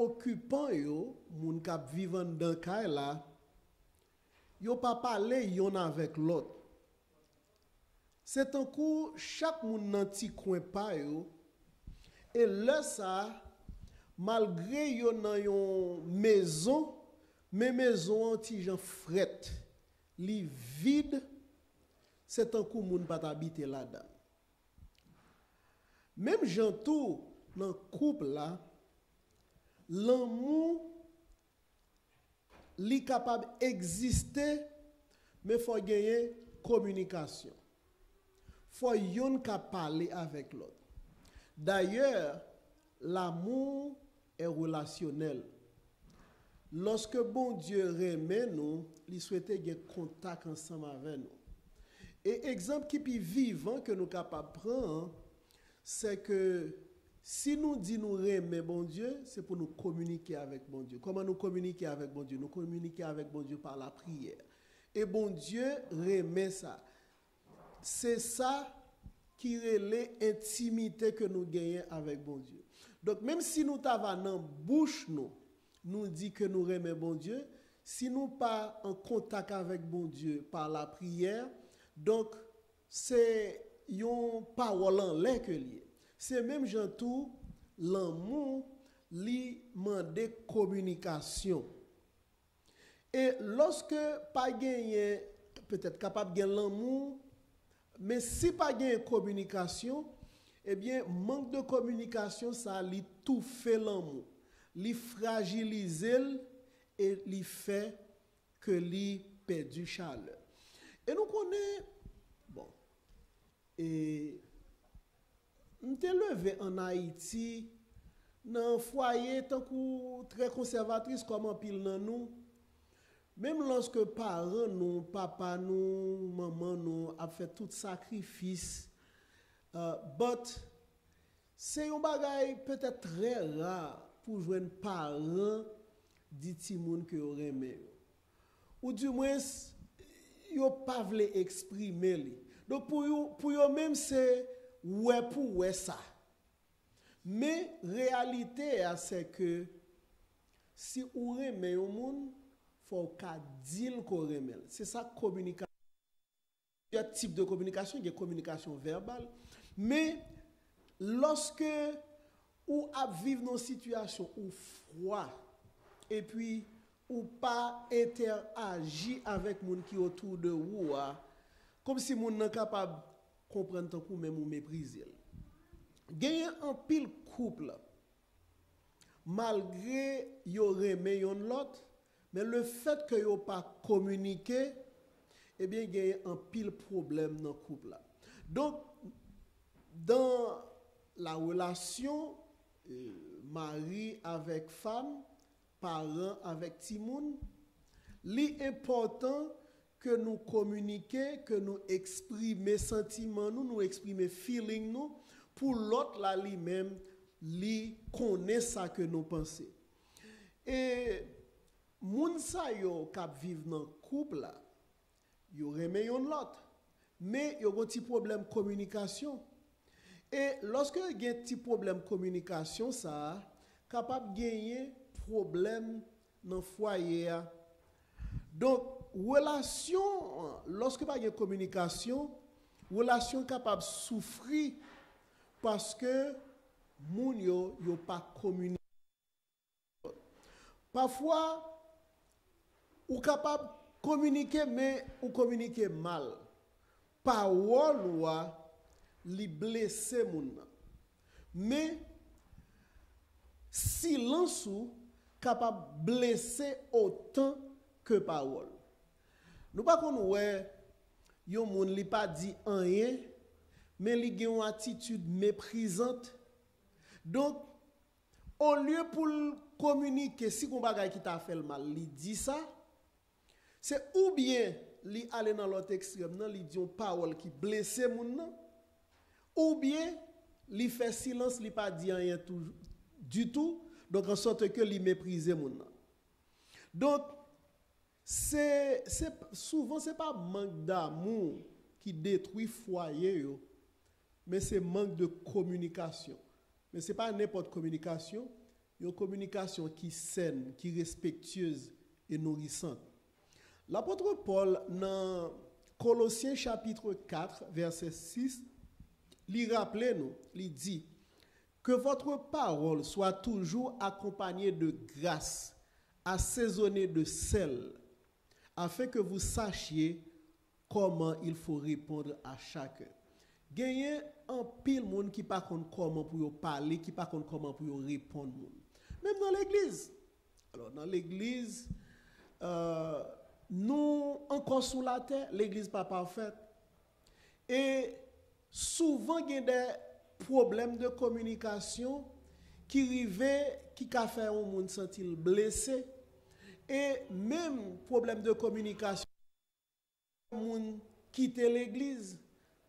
occupants yo, moun kap vivant dans kay là, yo pas parler yon avec l'autre. C'est un coup chaque moun nan ti coin pa yo et là ça malgré yo nan yon maison mais maison anti jan fret li vide c'est un coup moun pas habiter là-dedans. Même jan tout dans couple là l'amour li capable exister mais faut gagner communication. Faut yon ka parler avec l'autre. D'ailleurs, l'amour est relationnel. Lorsque bon Dieu remet nous, il souhaite gagner contact ensemble avec nous. Et exemple qui est vivant que nous capable prendre, c'est que si nous disons nous remet bon Dieu, c'est pour nous communiquer avec bon Dieu. Comment nous communiquer avec bon Dieu? Nous communiquer avec bon Dieu par la prière. Et bon Dieu remet ça. C'est ça qui est l'intimité que nous gagnons avec bon Dieu. Donc même si nous t'avons dans bouche nous dit que nous remet bon Dieu, si nous pas en contact avec bon Dieu par la prière, donc c'est une parole en l'air que lié. C'est même tout l'amour li mande communication. Et lorsque pas gagner peut-être capable de gagner l'amour, mais si pas gagner communication, eh bien manque de communication ça li tout fait l'amour, li fragilise et li fait que li perdu chaleur. Et nous connaissons bon et nous t'es levé en Haïti dans un foyer tant que très conservatrice comme en pile dans nous. Même lorsque parents nous, papa nous, maman nous a fait tout sacrifice, but c'est un bagage peut-être très rare pour jouer un parent dit ti moun que yo reme. Ou du moins yo pas vle exprimer li. Donc pour yo même c'est ouais pour ouais ça. Mais réalité c'est que si ou reme yon moun faut ka dil ko remel. C'est ça communication. Il y a type de communication, il y a communication verbale, mais lorsque ou a vivre dans une situation où froid et puis ou pas interagir avec moun qui autour de vous comme si moun nan capable comprendre tant coup même ou mépriser. Gagner un pile couple malgré yo remè yon l'autre. Mais le fait que vous pas communiqué, eh bien, il y a un pile problème dans le couple. Donc, dans la relation mari avec femme, parent avec timoun, l'important que nous communiquions, que nous exprimer sentiments, nous exprimer feeling nous, pour l'autre là lui-même, lui connaît ça que nous pensons. Et moun sa yo kap viv nan couple la, yo reme yon l'autre, mais yo gon ti problème communication. Et lorsque yo gen ti problème communication ça, capable gagner problème dans foyer. Donc relation lorsque pas gen communication, relation capable souffrir parce que moun yo pas communiquer. Parfois ou capable communiquer mais ou communiquer mal. Parole ou li blesser moun. Mais silence ou capable blesser autant que parole. Nous pas qu'on ouais yon moun li pas dit rien mais li gen une attitude méprisante. Donc au lieu pour communiquer si kon bagay qui t'a fait le mal, li dit ça. C'est ou bien li aller dans l'autre extrême, nan li dit une parole qui blesse moun nan, ou bien li fait silence, li pas dit rien du tout, donc en sorte que li méprise moun nan. Donc c'est souvent c'est pas manque d'amour qui détruit foyer yo, mais c'est manque de communication. Mais c'est pas n'importe communication, une communication qui saine, qui respectueuse et nourrissante. L'apôtre Paul, dans Colossiens chapitre 4, verset 6, lui rappelle nous, lui dit que votre parole soit toujours accompagnée de grâce, assaisonnée de sel, afin que vous sachiez comment il faut répondre à chacun. Gagner un pile monde qui pas connaît comment pour parler, qui pas connaît comment pour répondre. Même dans l'église. Alors dans l'église, nous encore sous la terre, l'église pas parfaite. Et souvent il y a des problèmes de communication qui arrivent, qui a fait un monde sentir blessé. Et même problème de communication, monde quitter l'église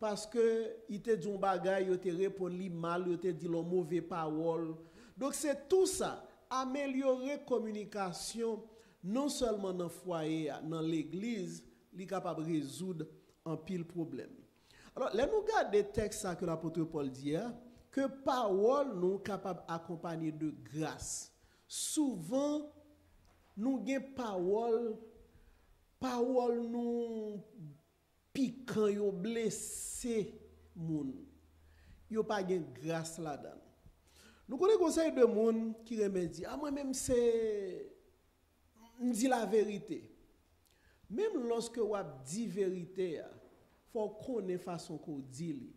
parce que il te dit un bagay, il te répond mal, il te dit le mauvais parole. Donc c'est tout ça, améliorer communication non seulement dans le foyer, dans l'église, il est capable de résoudre un pile problème. Alors, là nous regardons des textes que l'apôtre Paul dit, que parole nous capable d'accompagner de grâce. Souvent, nous avons parole nous piquant, yo blessé moun. Yo pas gen grâce là-dedans. Nous connaissons conseil de moun qui remédie. Ah, moi-même c'est dit la vérité. Même lorsque vous dit vérité, faut connaître façon qu'on dit.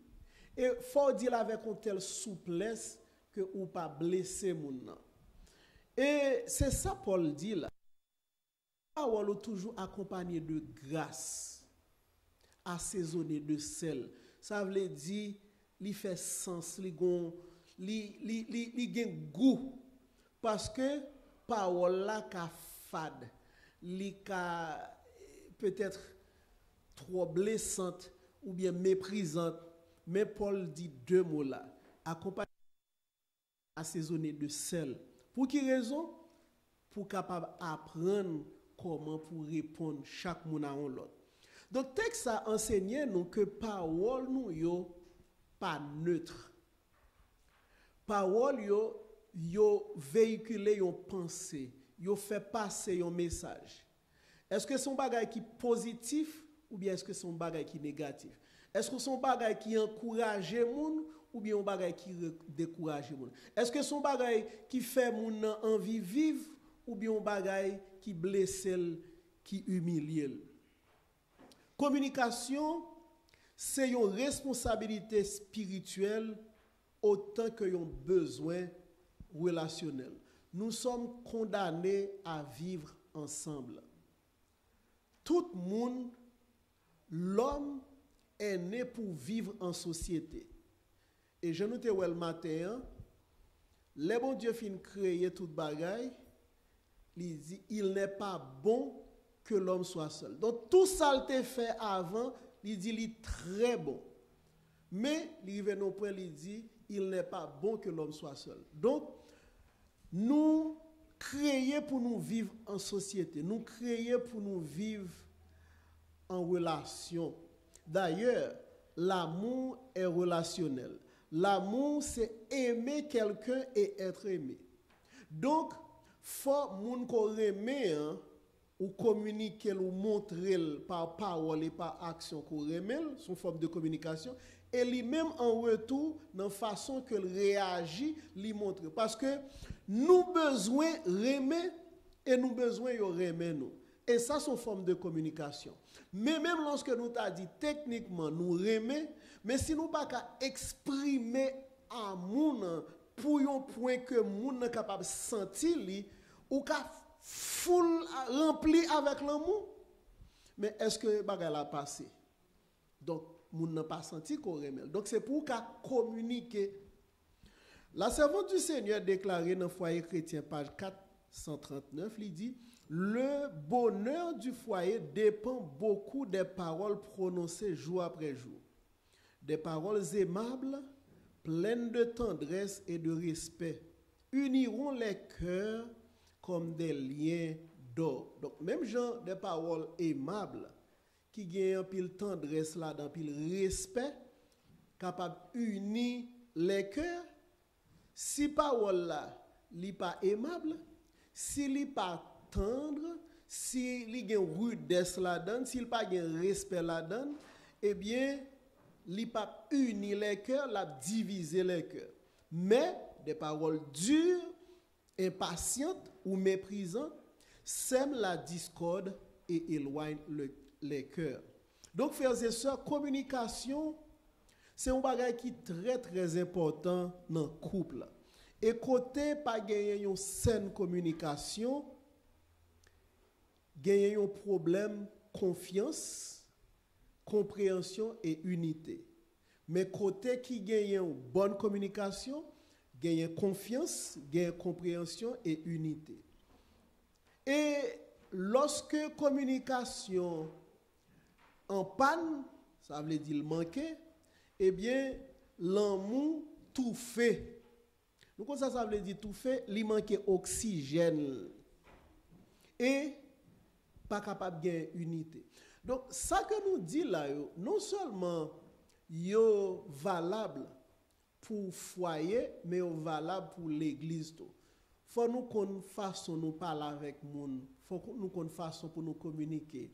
Et faut dire avec une telle souplesse que ou pas blesser moun nan. Et c'est ça Paul dit là. Parole est toujours accompagné de grâce, assaisonné de sel. Ça veut dire, il fait sens, il a goût. Parce que parole là ka fade, li ka peut-être trop blessante ou bien méprisante. Mais Paul dit deux mots là, accompagné, assaisonné de sel. Pour quelle raison? Pour capable apprendre comment pour répondre chaque monde à l'autre. Donc texte a enseigné nous que parole nous yo pas neutre. Parole yo véhiculer yon pensée, yo fait passer yon message. Est-ce que son bagay qui positif ou bien est-ce que son bagay qui négatif? Est-ce que son bagay qui encourage moun ou bien un bagay qui décourage moun? Est-ce que son bagay qui fait moun envie vivre ou bien un bagay qui blesse, qui humilie? Communication, c'est une responsabilité spirituelle autant que un besoin relationnel. Nous sommes condamnés à vivre ensemble. Tout le monde, l'homme est né pour vivre en société. Et je note le matin, le bon Dieu fin créer toute bagaille, il dit il n'est pas bon que l'homme soit seul. Donc tout ça il fait avant, il dit il est très bon. Mais il arrive au point il dit il n'est pas bon que l'homme soit seul. Donc nous créons pour nous vivre en société, nous créons pour nous vivre en relation. D'ailleurs, l'amour est relationnel. L'amour, c'est aimer quelqu'un et être aimé. Donc, faut moun ko remet ou communiquer ou montrer par parole et par action qu'on remet, son forme de communication, et lui-même en retour, dans la façon que réagit, lui montre. Parce que nous besoin remet et nous besoin yo remet nous. Et ça, c'est une forme de communication. Mais même lorsque nous t'a dit techniquement nous remet, mais si nous pas qu'à exprimer amour pour un point que moun n'est capable de sentir li, ou qu'à full rempli avec l'amour, mais est-ce que bagay la passé? Donc moun n'a pas senti qu'on remet. Donc c'est pour qu'à communiquer. La servante du Seigneur déclarée dans le foyer chrétien page 439, il dit le bonheur du foyer dépend beaucoup des paroles prononcées jour après jour. Des paroles aimables, pleines de tendresse et de respect, uniront les cœurs comme des liens d'or. Donc, même genre des paroles aimables, qui gagnent un pile tendresse là-dedans, pile respect, capable d'unir les cœurs. Si parole là, li pas aimable, si li pas tendre, si li gen rudesse la donne, s'il pas gen respect la donne, eh bien, li pas uni les cœurs, la diviser les cœurs. Mais des paroles dures, impatientes ou méprisantes sèment la discorde et éloignent les cœurs. Donc, frères et sœurs, communication, c'est un bagage qui est très très important dans le couple. Et côté pas gagner une saine communication, gagner un problème confiance, compréhension et unité. Mais côté qui gagne une bonne communication, gagne confiance, gagne compréhension et unité. Et lorsque communication en panne, ça veut dire manquer, eh bien, l'amour tout fait. Donc, ça veut dire tout fait, il manque oxygène. Et pas capable de gagner unité. Donc, ça que nous dit là, non seulement yo valable pour foyer, mais yo valable pour l'église. Faut nous qu'on façon nous parler avec moun, faut nous qu'on façon pour nous communiquer.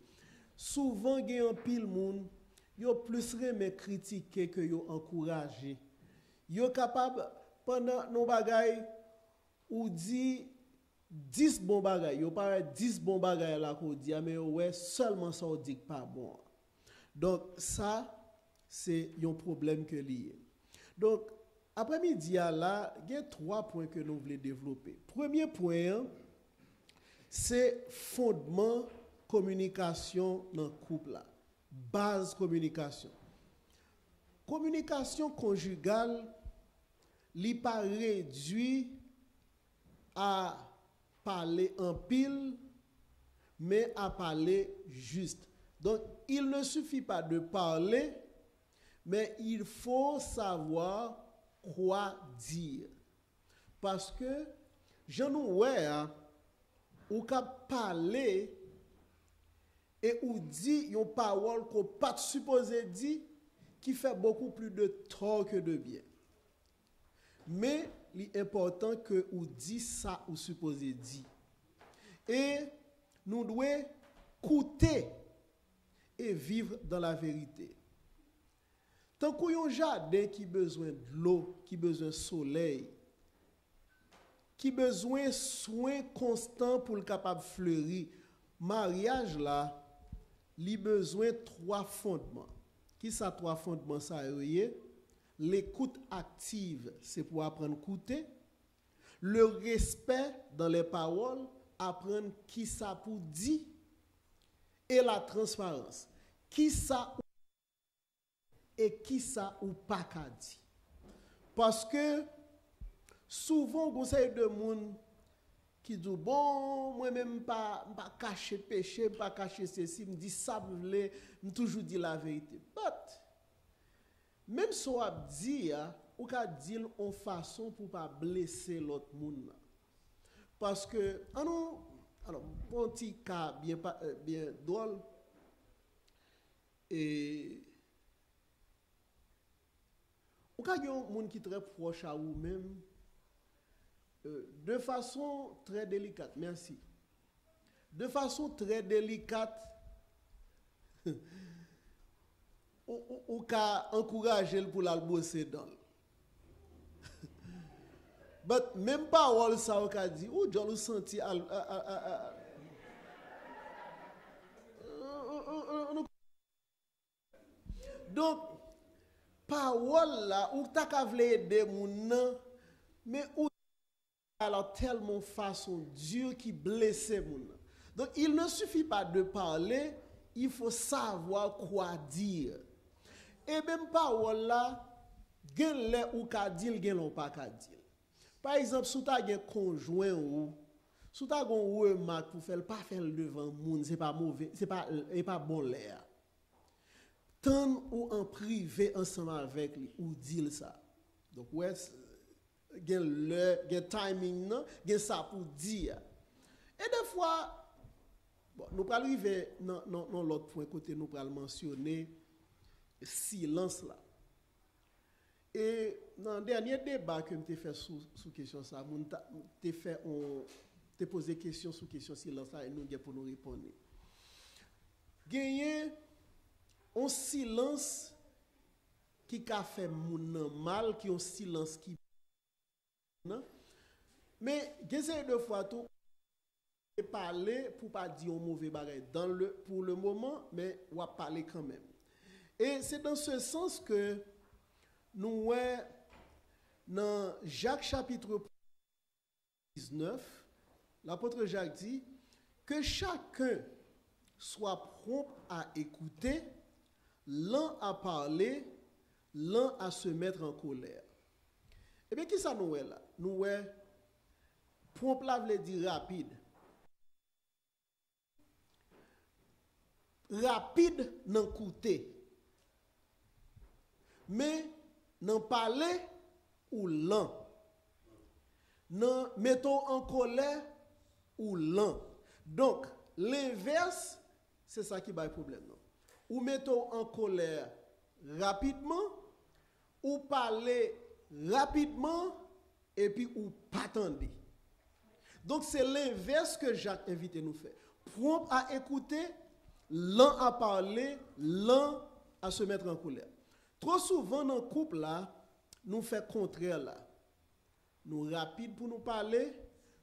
Souvent, il y a un pile moun, yo plus remet critiquer que yo encourager. Yo capable pendant nos bagailles ou dit 10 bons bagailles, yo pas 10 bons bagailles là qu'on dit mais ouais seulement ça on dit pas bon. Donc ça c'est un problème que lié. Donc après-midi là, il y a 3 points que nous voulons développer. Premier point c'est fondement communication dans le couple là. Base communication. Communication conjugale li pas réduit à parler en pile, mais à parler juste. Donc, il ne suffit pas de parler, mais il faut savoir quoi dire. Parce que, je nous vois, ou qu'à parler, et ou dit une parole qu'on pas supposé dire, qui fait beaucoup plus de tort que de bien. Mais l'important que ou dit ça ou supposé dit. Et nous devons écouter et vivre dans la vérité. Tant qu'il y a un jardin qui a besoin de l'eau, qui a besoin de soleil, qui a besoin de soins constants pour le capable de fleurir, mariage là, il a besoin de 3 fondements. Qui ça 3 fondements ça est? L'écoute active, c'est pour apprendre à écouter. Le respect dans les paroles, apprendre qui ça pour dire. Et la transparence, qui ça et qui ça ou pas qu'à dire. Parce que souvent, vous savez de monde qui dit bon, moi-même pas cacher péché, pas cacher ceci, me dit ça, me toujours dit la vérité. But, même si on dit, on peut dire en façon pour ne pas blesser l'autre monde. Parce que, alors, pour un petit cas bien drôle, et on peut y a un monde qui est très proche à vous-même, de façon très délicate, merci. De façon très délicate, ou ka encourager pour la bosser dans. But même parole ça ou ka dit ou je le senti donc parole là ou ta ka vle aider moun nan mais ou alors tellement façon Dieu qui blesse moun. Donc il ne suffit pas de parler, il faut savoir quoi dire. Et même parole là, gen le ou ka dire, gen l'on pas ka dire. Par exemple, si tu as un conjoint ou si tu as un remarque pour faire pas faire devant moun, c'est pas mauvais, c'est pas bon l'air. Tant ou en privé ensemble avec lui ou dire ça. Donc ouais, gen timing non, gen ça pour dire. Et des fois bon, nous allons arriver dans l'autre point côté nous allons mentionner silence là. Et dans le dernier débat que je fait sous question ça, je posé question sous question silence et nous pour nous répondre. Gagner un silence qui a fait mon mal, qui un silence qui non. Mais j'essaie de fois tout parler pour pas dire un mauvais bagage pour le moment, mais on va parler quand même. Et c'est dans ce sens que nous voyons dans Jacques chapitre 19, l'apôtre Jacques dit que chacun soit prompt à écouter, lent à parler, lent à se mettre en colère. Eh bien, qui ça nous est là? Nous est prompt là veut dire rapide. Rapide dans écouter. Mais dans parler ou lent. Dans mettons en colère ou lent. Donc, l'inverse, c'est ça qui va le problème. Non? Ou mettons en colère rapidement, ou parler rapidement, et puis ou pas attendre. Donc, c'est l'inverse que Jacques invite nous faire. Prompt à écouter, lent à parler, lent à se mettre en colère. Trop souvent dans le couple là, nous faisons contraire là. Nous rapides pour nous parler,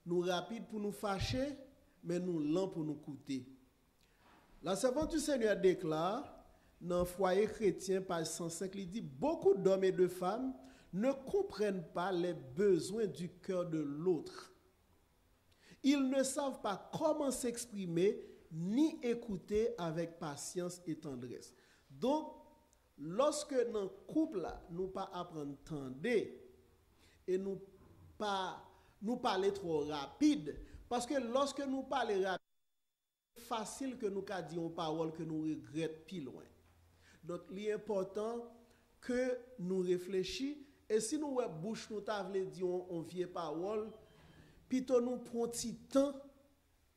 nous rapides pour nous fâcher, mais nous lents pour nous écouter. La servante du Seigneur déclare, dans le foyer chrétien, page 105, il dit, beaucoup d'hommes et de femmes ne comprennent pas les besoins du cœur de l'autre. Ils ne savent pas comment s'exprimer ni écouter avec patience et tendresse. Donc, lorsque dans le couple, nous pas apprendre à entendre et nous parler trop rapide, parce que lorsque nous parlons rapide, c'est facile que nous disions une parole que nous regrettons plus loin. Donc, il est important que nous réfléchissions, et si nous bouche nous t'avons dit on vieille parole, plutôt nous prenons un petit temps,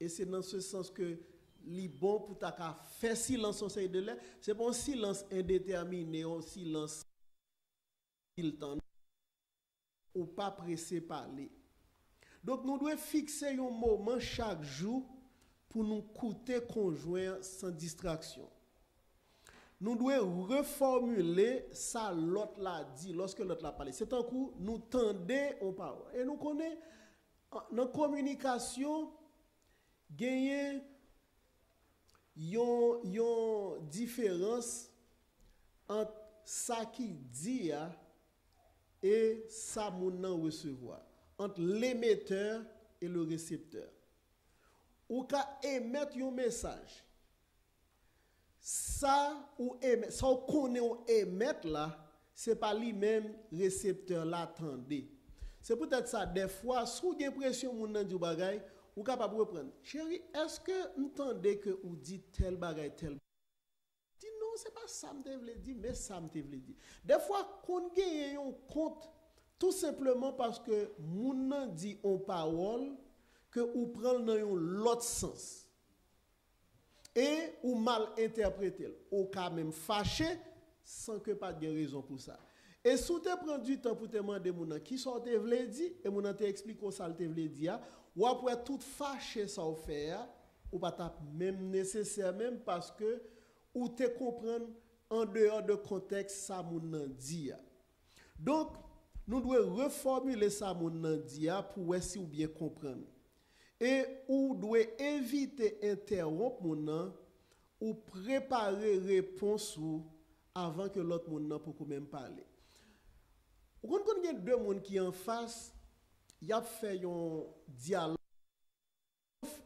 et c'est dans ce sens que li bon pour ta faire silence au sein de l'air, c'est pas un silence indéterminé, un silence il temps ou pas pressé parler. Donc nous devons fixer un moment chaque jour pour nous écouter conjoint sans distraction. Nous devons reformuler ça l'autre l'a dit lorsque l'autre l'a parlé. C'est un coup nous tendez aux paroles. Et nous connaissons dans la communication gagner yon différence entre ça qui dit et ça moun recevoir, entre l'émetteur et le récepteur. Ou ka émettre un message. Ça ou émettre, ça ou connaît ou émettre là, c'est pas lui-même récepteur là attendez. C'est peut-être ça des fois sous l'impression moun nan di bagay ou capable de reprendre. Chérie, est-ce que vous entendez que vous dites tel bagay, tel bagay? Dis non, c'est pas ça que je voulais dire, mais ça que je voulais dire. Des fois, qu'on gagne un compte, tout simplement parce que moun nan dit en parole, que vous prenez dans l'autre sens. Et ou mal interprété, ou quand même fâché, sans que pas de raison pour ça. Et si tu prends du temps pour te demander moun qui sont te voulait dire, et moun te explique ça te voulait dire, ou après tout fâché ça ou faire, ou pas même nécessaire même parce que ou te comprendre en dehors de contexte ça moun nan dit. Donc nous devons reformuler ça moun nan dit pour si ou bien comprendre. Et ou doit éviter interrompre moun nan ou préparer réponse avant que l'autre moun nan pour même parler. Vous connaissez deux moun qui en face, y a fait un dialogue.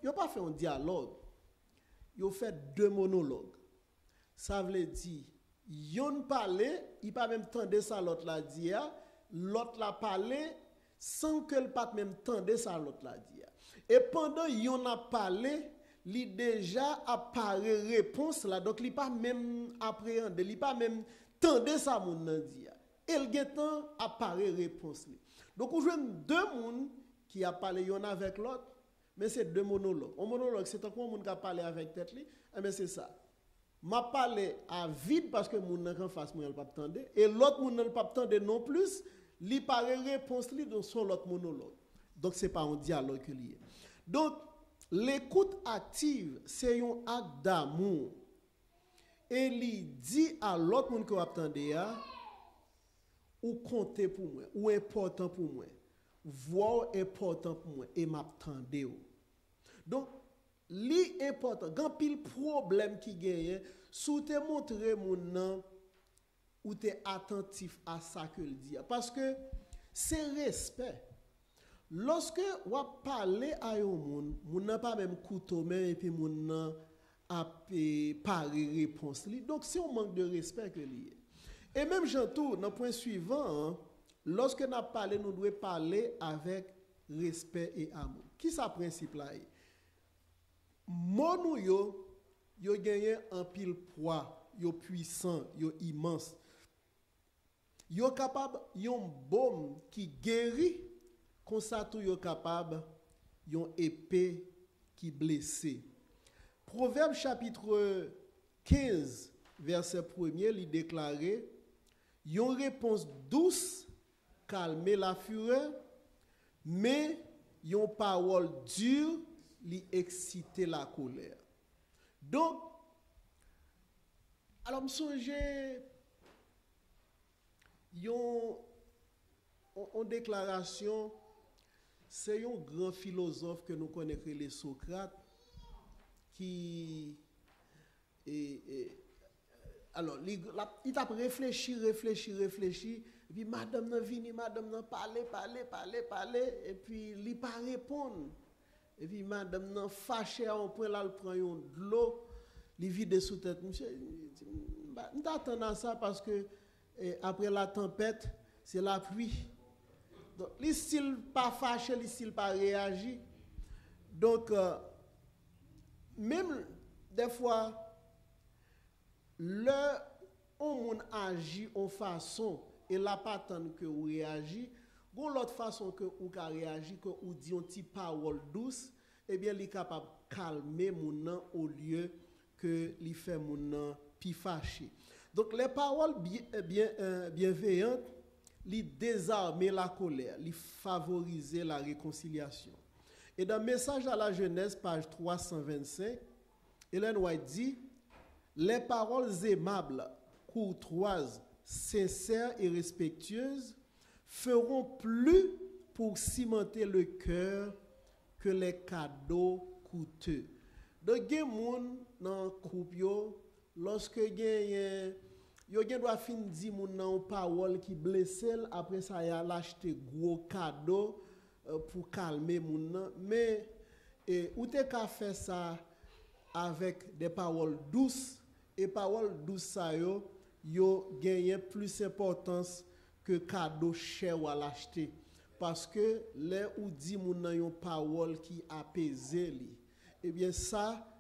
Ils n'ont pas fait un dialogue. Ils ont fait deux monologues. Ça veut dire, yon parlé, il pas même tendre ça l'autre l'a dit, l'autre l'a parlé sans que le pas même tendre ça l'autre l'a dit. Et pendant yon a parlé, il déjà apparaît réponse là, donc il pas même appréhender, il pas même tendre ça mon nan dit. Et le temps apparaît réponse. Donc on joue deux monde qui a parlé yon avec l'autre, mais c'est deux monologues. Un monologue c'est encore un monde qui a parlé avec tête li, mais c'est ça. m'a parlé à vide parce que mon nan en face moi pas attendre et l'autre mon nan pas attendre non plus, li paré réponse li dans son l'autre monologue. Donc c'est pas un dialogue que lié. Donc l'écoute active, c'est un acte d'amour. Et li dit à l'autre monde que vous attendez ou compter pour moi, ou important pour moi. Voir important pour moi et m'attendez. Donc li important, grand pile problème qui gagne, sous te montrer mon nom ou te attentif à ça que le dit parce que c'est respect. Lorsque vous parlez à un monde, vous n'avez pas même couteau et puis vous n'avez pas réponse. Donc c'est un manque de respect que lié. Et même j'entends, dans le point suivant, lorsque nous parlons, nous devons parler avec respect et amour. Qui est ce principe là? Mon yo gagné un pile poids, yo puissant, yo immense. Yo capable yon baume qui guérit. Comme ça, tout est capable, yon épée qui blessé. Proverbe chapitre 15, verset 1er, il déclare, yon réponse douce, calmer la fureur, mais yon parole dure, li exciter la colère. Donc, alors, me songe, yon en déclaration, c'est un grand philosophe que nous connaissons, les Socrate, qui alors il a réfléchi, et puis madame n'a vini, madame n'a parlé, et puis il pas répondre. Et puis madame n'a fâché à un point là, il prend de l'eau, il vide sous tête. Monsieur, nous attendons ça parce que après la tempête, c'est la pluie. Donc, s'il pas fâché, s'il pas réagi. Donc, même des fois, on agit en façon et la pas attendre que vous réagissez, ou l'autre façon que vous réagissez, que vous dites une petite parole douce, eh bien, il est capable de calmer mon nom au lieu que il fait mon nom plus fâché. Donc, les paroles bienveillantes, li désarmer la colère, li favoriser la réconciliation. Et dans Message à la Jeunesse, page 325, Ellen White dit, les paroles aimables, courtoises, sincères et respectueuses feront plus pour cimenter le cœur que les cadeaux coûteux. Donc, il y a des gens dans le couple, lorsque yo gen doit fin di moun nan parole qui blesse après ça y a l'acheter gros cadeau pour calmer moun nan mais ou te ka faire ça avec des paroles douces et paroles douces ça yo gagne plus importance que cadeau cher ou à l'acheter parce que les ou di moun nan yon parole qui apaise li et bien ça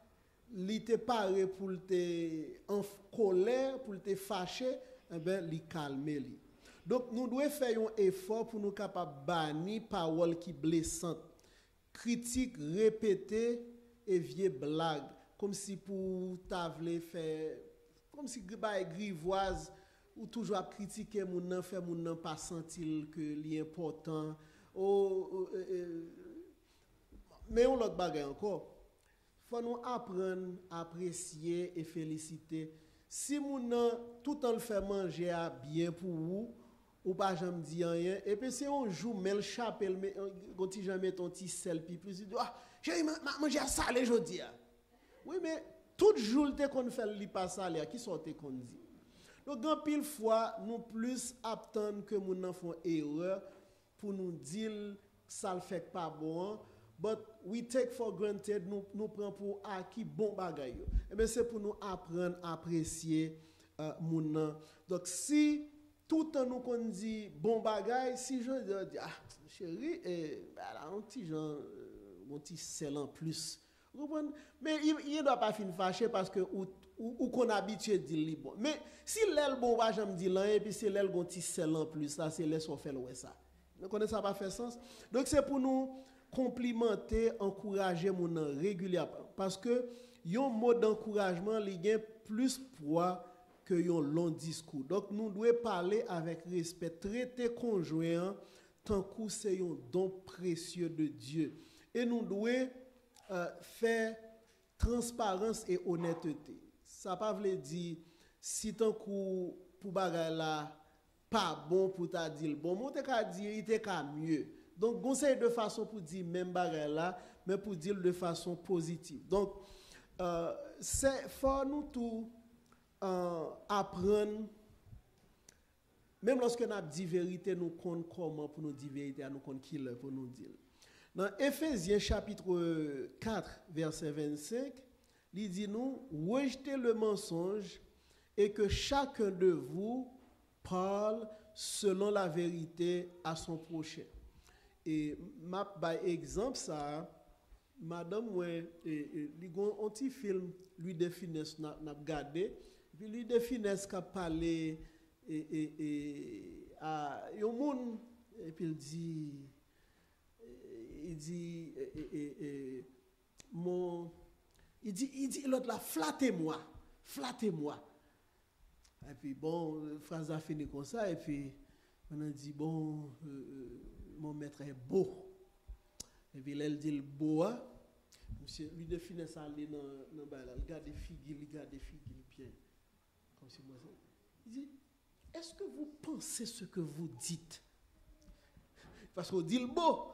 li te paré pour te en colère, pour te fâcher, eh ben li calmer li. Donc nous devons faire un effort pour nous capables bannir paroles qui blessantes, critiques répétées et vieilles blagues, comme si pour t'avler faire, comme si ba grivoise ou toujours critiquer mon nan faire mon nan pas sentir que li important. Mais on l'autre bagaille encore. Faut nous apprendre à apprécier et féliciter. Si moun tout en le fait manger à bien pour vous, ou pas jamais dit rien, et puis si on joue mel chapelle, quand tu jamais ton petit sel, puis plus il dit, ah, j'ai mangé à salé aujourd'hui. Oui, mais tout jour qu'on fait li pas salé, qui sortait qu'on dit. Donc, en pile fois, nous plus attendre que moun font erreur pour nous dire ça le fait pas bon. But we take for granted, nous prenons pour acquis bon bagay. Et bien c'est pour nous apprendre à apprécier moun. Donc si tout le temps nous qu'on dit bon bagay, si je dis ah chérie, un petit genre, un petit sel en plus. Mais il ne doit pas finir fâché parce que ou qu'on habitué de dire bon. Mais si l'aile bon va jamais dire là et puis c'est l'aile un petit sel en plus, ça c'est laisse on faire ouais ça. Vous connaissez ça pas fait sens. Donc c'est pour nous complimenter, encourager mon régulièrement parce que yon mot d'encouragement li gen plus poids que un long discours. Donc nous devons parler avec respect, traiter conjoint tant que c'est un don précieux de Dieu. Et nous devons faire transparence et honnêteté. Ça ne veut pas dire si tant que pour bagay là pas bon pour ta dire bon, moi te ka dire il te ka mieux. Donc conseil de façon pour dire même bagay là, mais pour dire de façon positive. Donc c'est faut nous tout apprendre. Même lorsque nous avons dit vérité, nous connaissons comment pour nous dire vérité, nous connaissons qui l'est pour nous dire. Dans Éphésiens chapitre 4, verset 25, il dit nous, rejetez le mensonge et que chacun de vous parle selon la vérité à son prochain. Et par exemple, ça, madame, il y a un petit film, lui de finesse, n'a regardé, puis lui de finesse qui a parlé à un monde, et puis il dit, l'autre là, flattez-moi. Et puis bon, la phrase a fini comme ça, et puis on a dit, bon, mon maître est beau. Et puis elle dit, le beau, monsieur, lui de finesse aller dans le bail, il garde des figures bien. Comme si moi, il dit, est-ce que vous pensez ce que vous dites? Parce qu'on dit le beau.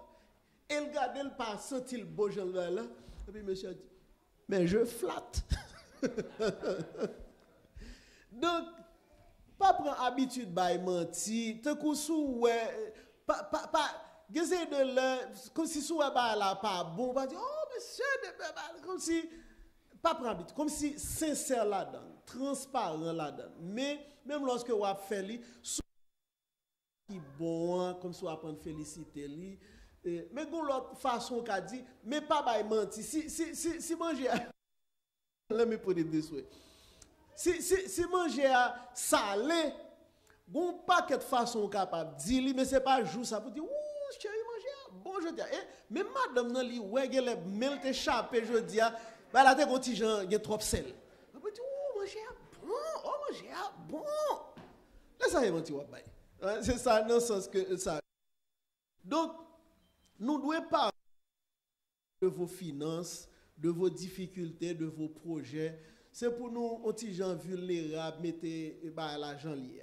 Et le gars, il pas senti le beau genre là. Et puis monsieur a dit, mais je flatte. Donc, pas prendre habitude de mentir. Tant que sous ouais, essayer de le, comme si sous bah là pas bon, pas dire oh monsieur, comme si pas prendre habitude, comme si sincère là-dedans, transparent là-dedans. Mais même lorsque on a fait lui, qui bon, comme si on apprend féliciter lui. Mais gon l'autre façon qu'a dit, mais pas bah mentir. Si manger, let me put it this way. Si manger à salé, gon paquet de façon capable dire mais c'est pas jour ça pour dire ouh chéri manger bon je dis mais madame nan li ouais gele mel te chapé je dis bah là te gonti Jean gen trop sel. Pour dire ouh manger bon, oh manger bon. Là ça y menti wa bay. C'est ça dans le sens que ça. Donc nous devons parler de vos finances, de vos difficultés, de vos projets. C'est pour nous, petits gens vulnérables, mettez l'argent lié.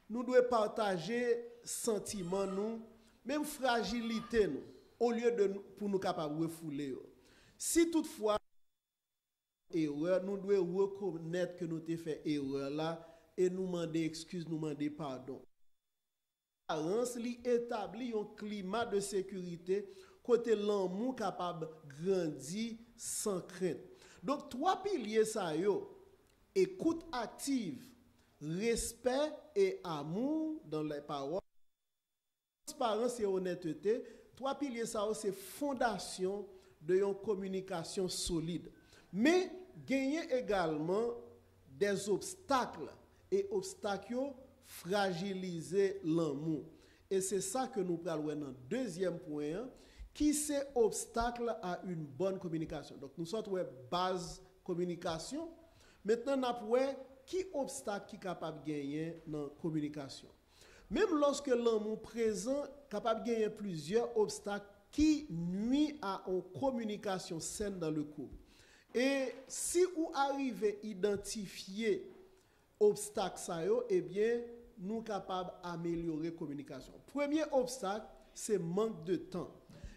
Nous devons partager sentiments, nous, même fragilité, nous, au lieu de pour nous capables de refouler. Si toutefois, erreur, nous devons reconnaître que nous avons fait erreur là et nous demander excuse, nous demander pardon. Transparence établit un climat de sécurité côté l'amour capable de grandir sans crainte. Donc trois piliers ça yo, écoute active, respect et amour dans les paroles, transparence et honnêteté. Trois piliers ça c'est fondation de une communication solide. Mais gagner également des obstacles et obstacles fragiliser l'amour. Et c'est ça que nous parlons dans le deuxième point, qui c'est obstacle à une bonne communication. Donc nous sommes base communication. Maintenant, nous avons qui obstacle qui est capable de gagner dans la communication. Même lorsque l'amour présent capable de gagner plusieurs obstacles qui nuisent à une communication saine dans le couple. Et si vous arrivez à identifier obstacle ça yo, eh bien nous capables d'améliorer la communication. Premier obstacle, c'est manque de temps.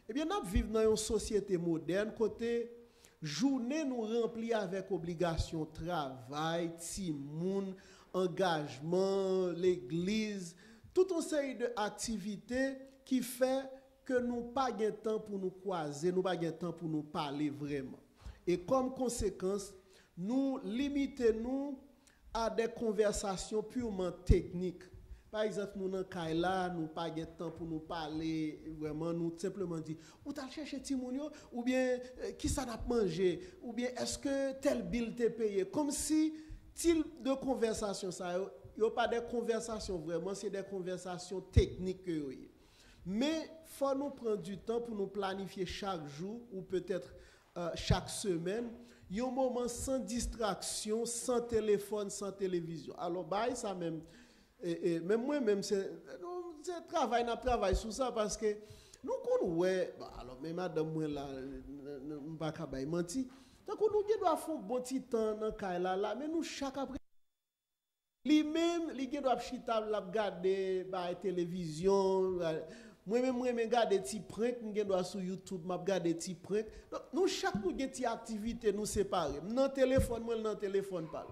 Eh bien nous vivons dans une société moderne côté journée nous remplit avec obligation travail, timoun, engagement, l'église, tout un série d'activités qui fait que nous pas de temps pour nous croiser, nous pas de temps pour nous parler vraiment. Et comme conséquence, nous limitons à des conversations purement techniques. Par exemple, nous dans Kaila, nous pas de temps pour nous parler vraiment, nous simplement dire où t'as cherché Timounio ou bien qui ça n'a mangé ou bien est-ce que tel bill t'est payé comme si type de conversation ça y a pas des conversations vraiment, c'est des conversations techniques que oui. Mais faut nous prendre du temps pour nous planifier chaque jour ou peut-être chaque semaine un moment sans distraction, sans téléphone, sans télévision. Alors, bah, ça même, même moi-même, c'est travail, n'a travail sur ça parce que nous, qu'on ouais, bah, alors, même madame, moi là, nous pas qu'à mentir. Donc, nous devons faire un bon petit temps dans le là, mais nous, chaque après, lui-même, il doit chita, la regarder la télévision. Moi-même, je regarde des petits pranks, je dois sur YouTube, je regarde des petits pranks. Donc, nous, chaque fois, nous avons activité, nous séparer. Dans le téléphone, moi, dans le téléphone, pas.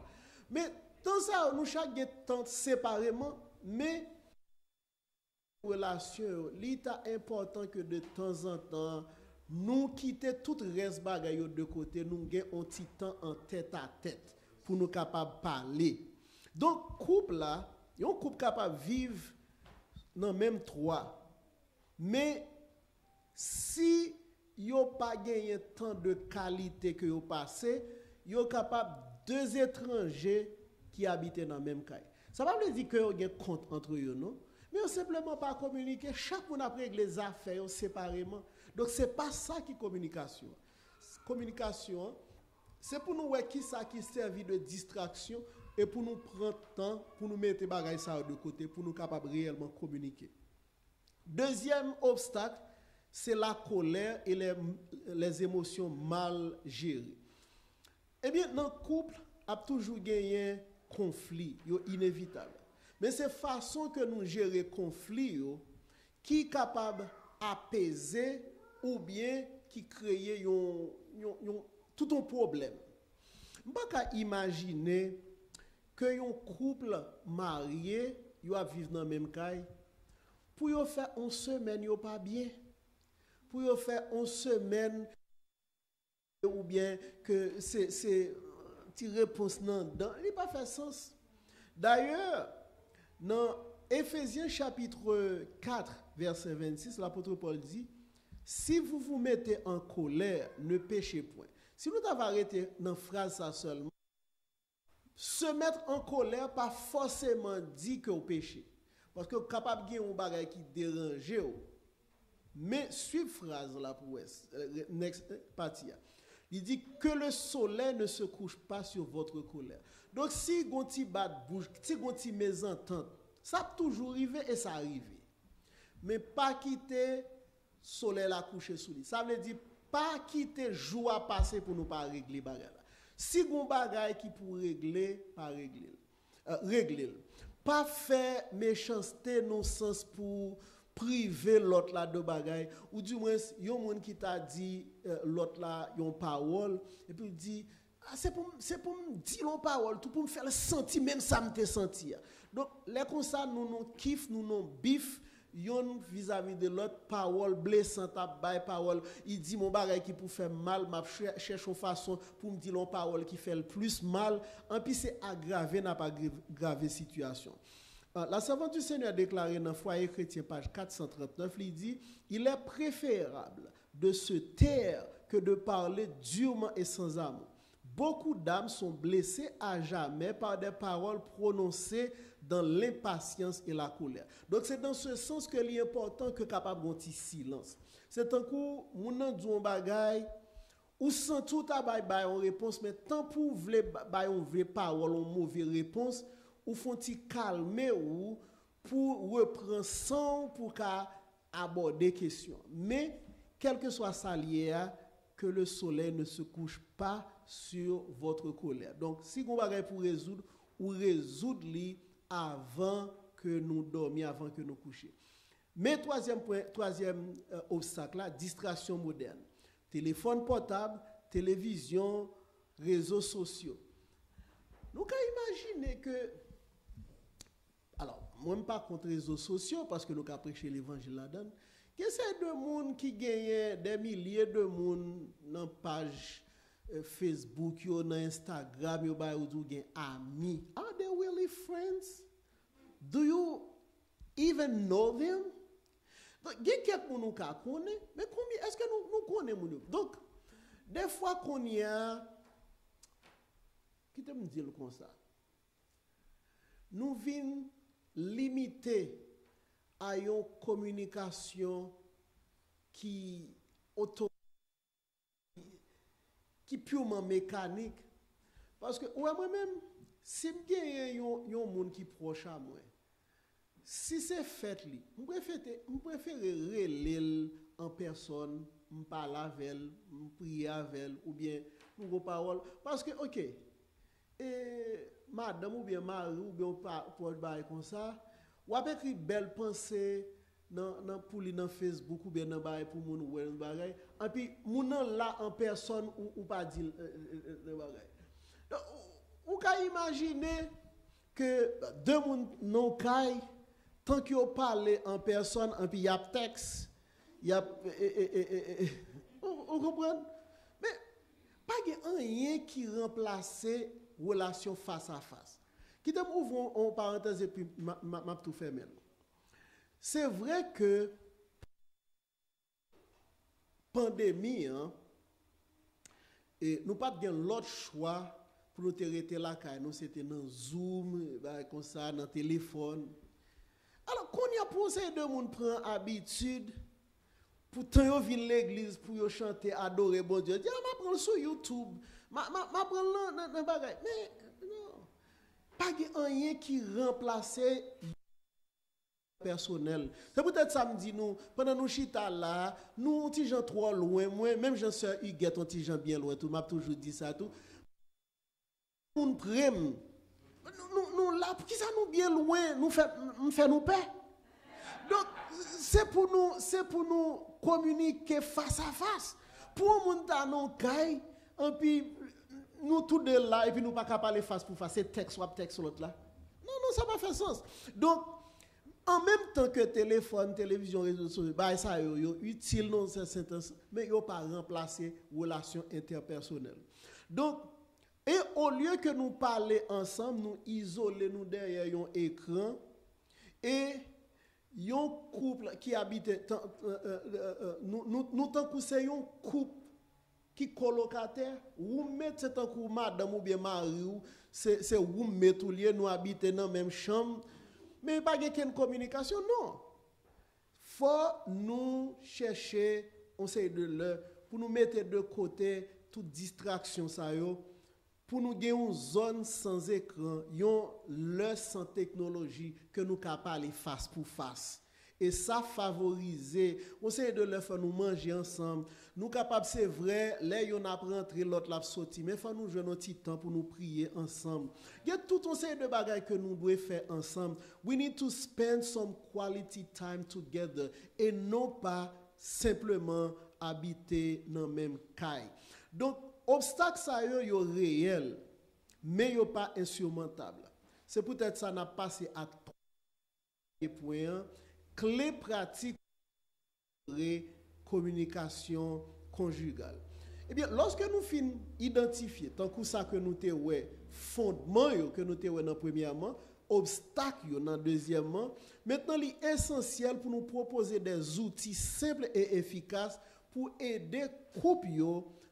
Mais, dans ça, nous, chaque temps séparément, mais, relation, il est important que de temps en temps, nous quitter tout le reste bagaille de côté, nous avons un petit temps en tête à tête pour nous capables de parler. Donc, couple là, un couple capable de vivre dans le même trois. Mais si yo pas gagné tant de qualité que yo passé, yo capable deux étrangers qui habitent dans le même cas. Ça va veut dire que yo gen compte entre eux non, mais on simplement pas communiquer, chaque monde a régler les affaires séparément. Donc c'est pas ça qui communication. Communication, c'est pour nous qui ça qui servi de distraction et pour nous prendre temps pour nous mettre bagay ça de côté pour nous capable réellement communiquer. Deuxième obstacle, c'est la colère et les émotions mal gérées. Eh bien, dans le couple, il y a toujours gagné conflit, c'est inévitable. Mais c'est façon que nous gérons conflit qui est capable d'apaiser ou bien qui crée tout un problème. Je ne peux pas imaginer que un couple marié va vivre dans le même cas. Pour y faire une semaine, yo pas bien. Pour y faire une semaine, ou bien que c'est une réponse non, il n'a pas fait sens. D'ailleurs, dans Éphésiens chapitre 4, verset 26, l'apôtre Paul dit, si vous vous mettez en colère, ne péchez point. Si nous avons arrêté dans la phrase ça seulement, se mettre en colère pas forcément dit que vous péchez. Parce que vous êtes capable de faire un bagage qui dérange. Mais suivez phrase là pour next partie. Il dit que le soleil ne se couche pas sur votre colère. Donc si vous avez un bat bouche, si vous avez une mésentente, ça peut toujours arriver et ça arrive. Mais pas quitter le soleil la coucher sous lui. Ça veut dire pas quitter jour à passer pour nous pas régler bagage. Si vous avez un bagage qui pour régler, pas régler. Régler. Pas faire méchanceté non sens pour priver l'autre là de bagaille ou du moins yon monde qui t'a dit l'autre là yon parole et puis il dit ah, c'est pour me dire l'on parole tout pour me faire le sentir même ça me te sentir. Donc les comme ça nous kiff nous bif yon vis-à-vis de l'autre parole blessante à bail parole il dit mon bagage qui pour faire mal m'a cherche une façon pour me dire l'on parole qui fait le plus mal en plus c'est aggraver n'a pas aggraver situation. La servante du Seigneur a déclaré dans Foyer chrétien, page 439, il dit « Il est préférable de se taire que de parler durement et sans amour. Beaucoup d'âmes sont blessées à jamais par des paroles prononcées dans l'impatience et la colère. » Donc c'est dans ce sens que il est important que capable de silence. C'est un coup, mon dit un bagay, ou sans tout à bail en réponse, mais tant pour vle bail en vraie parole, en mauvaise réponse, ou font-ils calmer ou pour reprendre son pour aborder questions. Mais, quel que soit ça lié, que le soleil ne se couche pas sur votre colère. Donc, si vous avez pour résoudre, ou résoudre avant que nous dormions, avant que nous couchions. Mais troisième obstacle, là, distraction moderne. Téléphone portable, télévision, réseaux sociaux. Nous pouvons imaginer que alors, moi, je ne suis pas contre les réseaux sociaux parce que nous avons prêché l'évangile là-dedans. Que c'est de monde qui gagne des milliers de monde dans la page Facebook, dans Instagram, ou des amis. Are they really friends? Do you even know them? Donc, il y a quelques gens qui connaissent, mais combien est-ce que nous connaissons? Donc, des fois qu'on y a, qui te me dit comme ça? Nous venons limité à une communication qui qui purement mécanique. Parce que, ouais, moi-même, si je suis un monde qui est proche à moi, si c'est fait, je préfère relayer en personne, je parle avec elle, je prie avec elle, ou bien, nous parole. Parce que, ok, et madame ou bien mari ou bien pour parler comme ça, ou avez écrit belle pensée pour lui dans Facebook ou bien dans bail pour moun ou bagay, et puis moun là en personne ou pas dire bagay. Donc ou ka imaginer que deux moun non kay tant que vous parlez en personne et puis il y a texte, il y a on comprend? Mais pas rien qui remplace relation face à face. Qui te ouvre en parenthèse et puis m'a tout fermé. C'est vrai que pandémie, hein, et nous pas de l'autre choix pour nous arrêter là, car nous c'était dans Zoom, comme ça, dans téléphone. Alors, quand il y a pour ces deux monde prend habitude, pourtant ils viennent l'église pour chanter, adorer bon Dieu. Dis, je prends sur YouTube, je prends dans bagage. Mais non, pas rien qui remplace personnel. C'est peut-être samedi nous pendant nous chita là, nous petit gens trop loin, moi même jean sœur Huguette on petit gens bien loin tout m'a toujours dit ça tout. Nous prême. Nous là pour qui ça nous bien loin, nous fait nous paix. Donc c'est pour nous communiquer face à face. Pour moun ta non kay et puis nous tous de là et puis nous pas capable parler face pour face, c'est texte ou texte l'autre là. Non, ça pas fait sens. Donc en même temps que téléphone, télévision, réseaux sociaux, bah ça yo utile dans ce sens, mais yo pas remplacer relation interpersonnelle. Donc et au lieu que nous parler ensemble, nous isoler nous derrière un écran et un couple qui habite nous tant que c'est un couple qui colocataire, ou mettre c'est un coup madame ou bien mari ou c'est ou mettre lié nous habiter dans même chambre. Mais pas de communication, non. Faut nous chercher, on sait de l'heure, pour nous mettre de côté toute distraction, ça yo, pour nous gagner une zone sans écran, l'heure sans technologie, que nous capables parler face pour face. Et ça favorise, on sait de l'heure, faut nous manger ensemble. Nous capables, c'est vrai, là, on a rentré, l'autre l'a sorti, mais il faut nous jouer un petit temps pour nous prier ensemble. Il y a tout un série de bagages que nous devons faire ensemble. We need to spend some quality time together et non pas simplement habiter dans le même caille. Donc, obstacle ça yo réel, mais yo pas insurmontable. C'est peut-être ça n'a passé à 3 points. Clé pratique de communication conjugale. Eh bien, lorsque nous finissons identifier, tant que ça que nous avons fondement que nous avons dans premièrement, obstacle dans deuxièmement, maintenant il est essentiel pour nous proposer des outils simples et efficaces pour aider couple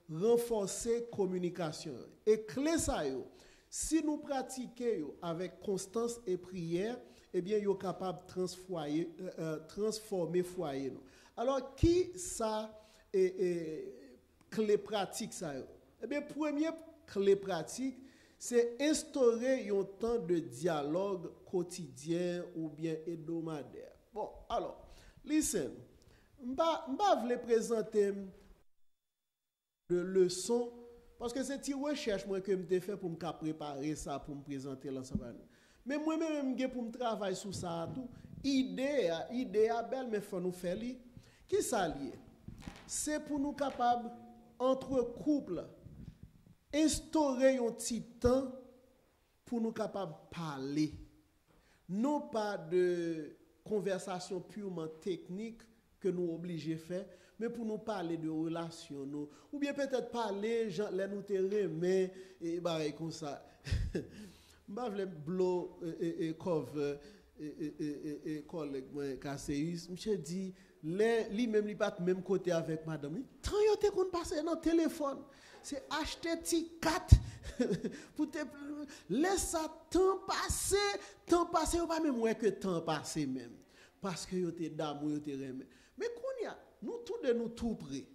renforcer communication. Et clé ça yo, si nous pratiquons avec constance et prière, eh bien, ils sont capables de transformer foyer. Alors, qui ça clé pratique ça? Eh bien, première clé pratique, c'est instaurer un temps de dialogue quotidien ou bien hebdomadaire. Bon, alors, listen, je vais vous présenter de leçons, parce que c'est une recherche que je fait pour me préparer ça, pour me présenter l'ensemble. Mais moi-même, pour me travailler sur ça, tout, idée belle, mais il faut nous faire. Qui ça lié? C'est pour nous capables, entre couples, instaurer un petit temps pour nous capables de parler. Non pas de conversation purement technique que nous obligés de faire, mais pour nous parler de relations. Ou bien peut-être parler, les nous te remet, et comme ça. Je vais blow et cover et collègue moi Casseus monsieur dit lui-même il pas même côté avec madame tant yo te kon passer dans téléphone c'est acheter ti 4 pour te laisse ça temps passer ou pas même ouais que temps passé même parce que yo te d'amour yo te remet mais qu'on y a nous tous de nous tout près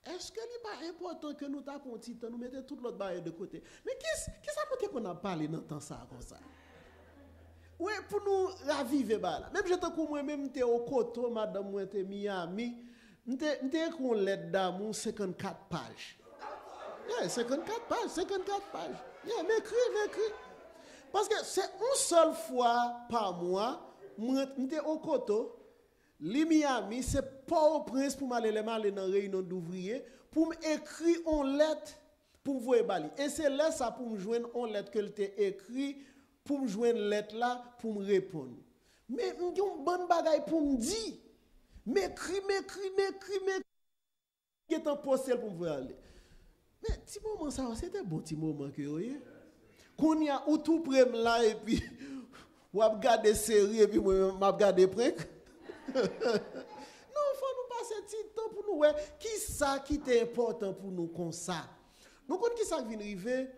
est-ce que n'est pas important que nous tapons un petit temps, nous mettons toute l'autre barrière de côté? Mais qu'est-ce que qu'on a parlé dans temps ça comme ça? Oui, pour nous raviver là. Même j'étais comme moi-même, j'étais au Coto, madame, moi, j'étais Miami, j'étais qu'on lettre d'amour 54 pages. Yeah, 54 pages. Yeah, m'écrit. Parce que c'est une seule fois par mois, j'étais au Coto, les Miami, c'est pas au prince pour m'aller dans la réunion d'ouvriers, pour m'écrire une lettre pour me voir bali. Et c'est là ça pour me joindre une lettre que t'ai écrit pour me joindre une lettre là pour me répondre. Mais j'ai une bonne bagaille pour me dire. M'écrit. Qui est en postel pour me voir aller. Mais petit moment ça, c'était bon petit moment que vous voyez. Qu'on y a ou tout près là et puis ou a regarder série et puis moi m'a regarder prank. Non, faut nous passer un petit temps pour nous ouais, qui ça qui est important pour nous comme ça. Nous connaissons qui ça vient arriver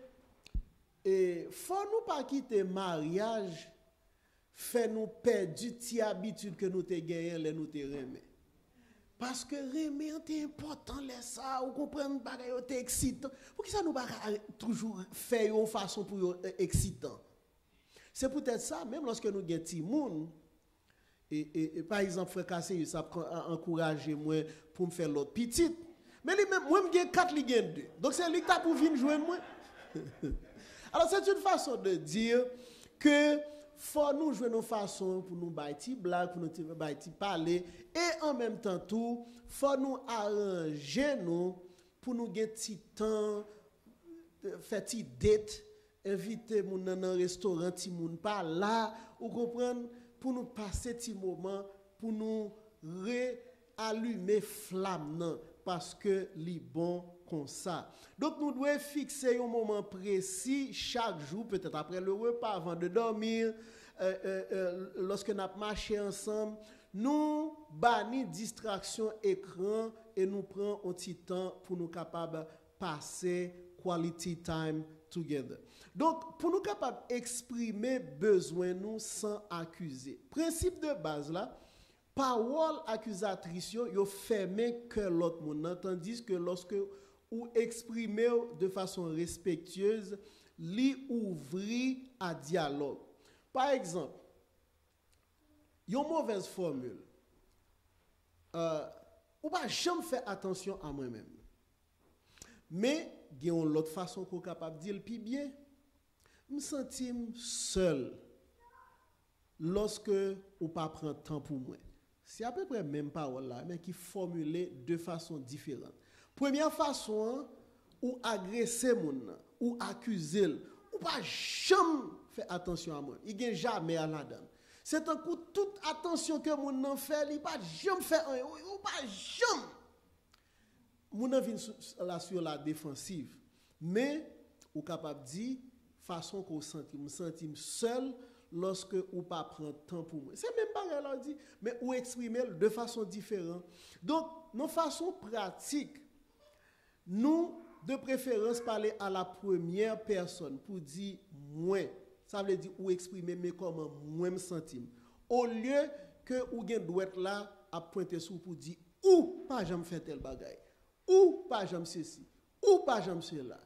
et faut nous pas quitter mariage fait nous perdre du petit habitude que nous te gagné les nous te remet. Parce que remet c'est important les ça ou comprendre bagaille c'est excitant. Pour qui ça nous pas toujours faire une façon pour excitant. C'est peut-être ça même lorsque nous gagne petit monde et par exemple frère Cassé ça encourager moi pour me faire l'autre petite. Mais lui même moi j'ai 4 li gagne 2. Donc c'est lui qui t'a pour venir joindre moi. Alors c'est une façon de dire que faut nous jouer nos façons pour nous bailler blague pour nous bailler parler et en même temps tout faut nous arranger nous pour nous gagner petit temps faire petit date inviter moun dans un restaurant ti moun pas là ou comprendre pour nous passer petit moment pour nous réallumer flamme non parce que li bon comme ça. Donc nous devons fixer un moment précis chaque jour, peut-être après le repas, avant de dormir, lorsque nous marchons ensemble, nous bannissons distraction écran et nous prenons un petit temps pour nous capables de passer quality time together. Donc pour nous capables d'exprimer besoin nous sans accuser. Principe de base là, parole accusatrice yo fermé que l'autre monde, tandis que lorsque ou exprimer de façon respectueuse, li ouvrir à dialogue. Par exemple, une mauvaise formule, ou pas jamais faire attention à moi-même. Mais il y a une autre façon qu'on est capable de dire le plus bien. Je me sens seul lorsque ou pas prendre temps pour moi. C'est à peu près même parole là, mais qui formulée de façon différente. Première façon, ou agresser moun, ou accuser, ou pas jamais faire attention à moi. Il n'y a jamais à la donne. C'est un coup toute attention que moun nan fait, il pas jamais faire un, ou pas jamais. Moun nan vient sur la défensive, mais ou capable dire façon qu'on senti, me sentir seul lorsque ou pas prendre temps pour moi. C'est même pas elle dit, mais ou exprimer de façon différente. Donc, nos façons pratiques, nous, de préférence, parler à la première personne pour dire moi. Ça veut dire ou exprimer mais comment moi me sentir. Au lieu que ou gen doit être là à pointer sur pour dire ou pas jamais faire tel bagaille, ou pas jamais ceci, ou pas jamais cela.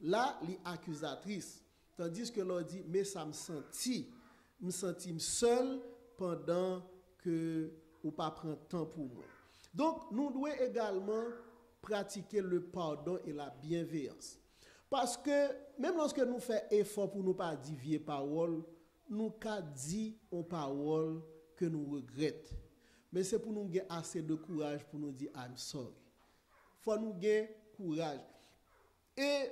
Là, les accusatrices, tandis que l'on dit mais ça me sentit seul pendant que ou pas prendre temps pour moi. Donc nous devons également pratiquer le pardon et la bienveillance. Parce que même lorsque nous faisons effort pour nous pas dire vieille parole, nous qu'a dit en parole que nous regrettons. Mais c'est pour nous avoir assez de courage pour nous dire I'm sorry. Faut nous avoir courage. Et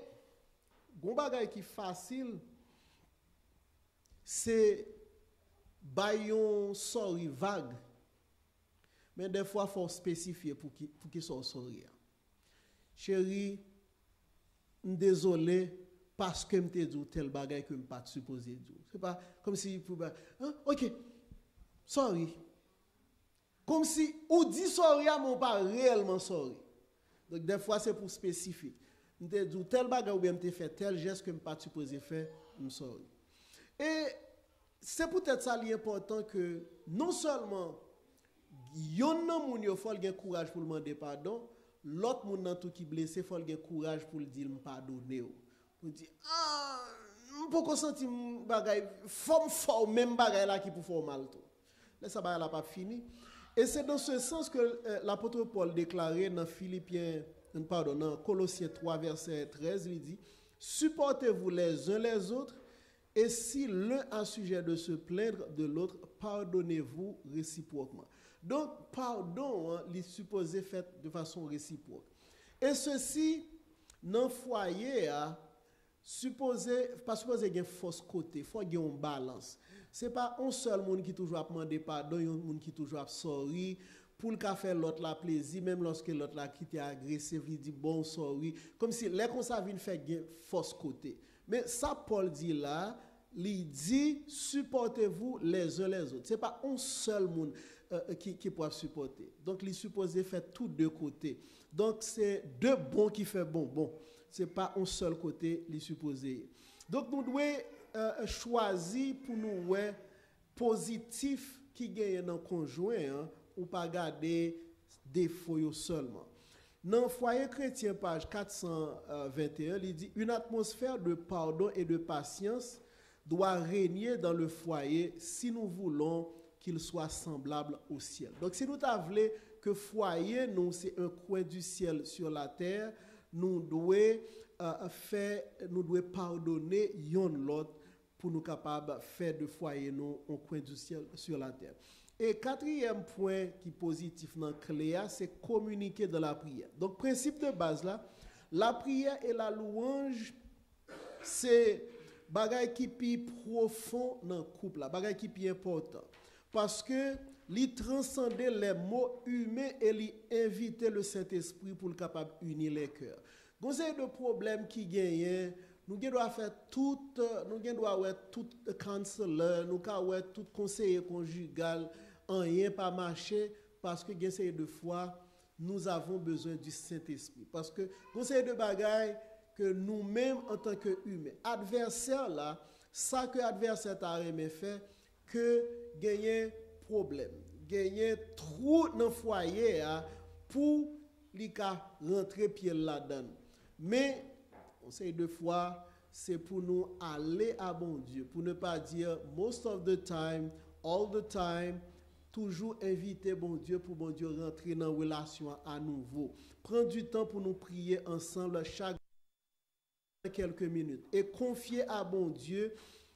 gon bagay qui facile c'est bayon sorry vague. Mais des fois faut spécifier pour qui soit sorry. Chérie, désolé parce que m'te dit tel bagay que m'pas supposé dire. C'est pas comme si pour OK. Sorry. Comme si ou dit sorry à mon pas réellement sorry. Donc des fois c'est pour spécifier. M'te dit tel bagay ou bien m'te fait tel geste que m'pas supposé faire, sorry. Et c'est peut-être ça l'important que non seulement yon nan moun yo faut gen courage pour demander pardon, l'autre monde dans tout qui blessé, faut le courage pour le dire me pardonner. Pour dire ah, pourquoi sentir bagay fort même bagay là qui pour faire mal tout. Là ça bagay là pas fini. Et c'est dans ce sens que l'apôtre Paul déclarait dans dans Colossiens 3 verset 13, il dit supportez-vous les uns les autres et si l'un a sujet de se plaindre de l'autre, pardonnez-vous réciproquement. Donc, pardon, il est supposé fait de façon réciproque. Et ceci, dans le foyer, pas supposé qu'il y ait un fausse côté, il faut qu'il y ait une balance. Ce n'est pas un seul monde qui toujours demande pardon, un monde qui toujours sorry, pour le faire l'autre la plaisir, même lorsque l'autre la qui était agressif, il dit bon, sorry. Comme si les comme ça viennent faire un fausse côté. Mais ça, Paul dit là, il dit supportez-vous les uns les autres. Ce n'est pas un seul monde qui peut supporter. Donc, il est supposé faire tous deux côtés. Donc, c'est deux bons qui font bon. Ce n'est pas un seul côté, il est supposé. Donc, nous devons choisir pour nous ouais, positif qui gagne dans le conjoint ou pas garder défauts seulement. Dans le foyer chrétien, page 421, il dit une atmosphère de pardon et de patience doit régner dans le foyer si nous voulons qu'il soit semblable au ciel. Donc, si nous voulons que foyer, nous, c'est un coin du ciel sur la terre, nous devons pardonner l'autre pour nous capables de faire de foyer nous un coin du ciel sur la terre. Et quatrième point qui est positif dans Cléa, c'est communiquer dans la prière. Donc, principe de base là, la prière et la louange, c'est bagay qui est profond dans le couple, bagay qui est important. Parce que il transcender les mots humains et il inviter le Saint-Esprit pour le capable unir les cœurs. Donc, c'est de problèmes qui gagnent. Nous devons faire tout, nous devons avoir tout counselor, nous devons avoir tout conseiller conjugal, rien pas marcher parce que gagne de fois nous avons besoin du Saint-Esprit. Parce que conseiller de bagaille que nous-mêmes en tant qu'humains, adversaire là, ça que adversaire t'a aimé fait que gagner problème, gagner trou dans le foyer pour li ka rentrer pied là-dedans. Mais conseil de fois c'est pour nous aller à bon Dieu, pour ne pas dire most of the time, all the time, toujours inviter bon Dieu pour bon Dieu rentrer dans la relation à nouveau. Prendre du temps pour nous prier ensemble chaque quelques minutes et confier à bon Dieu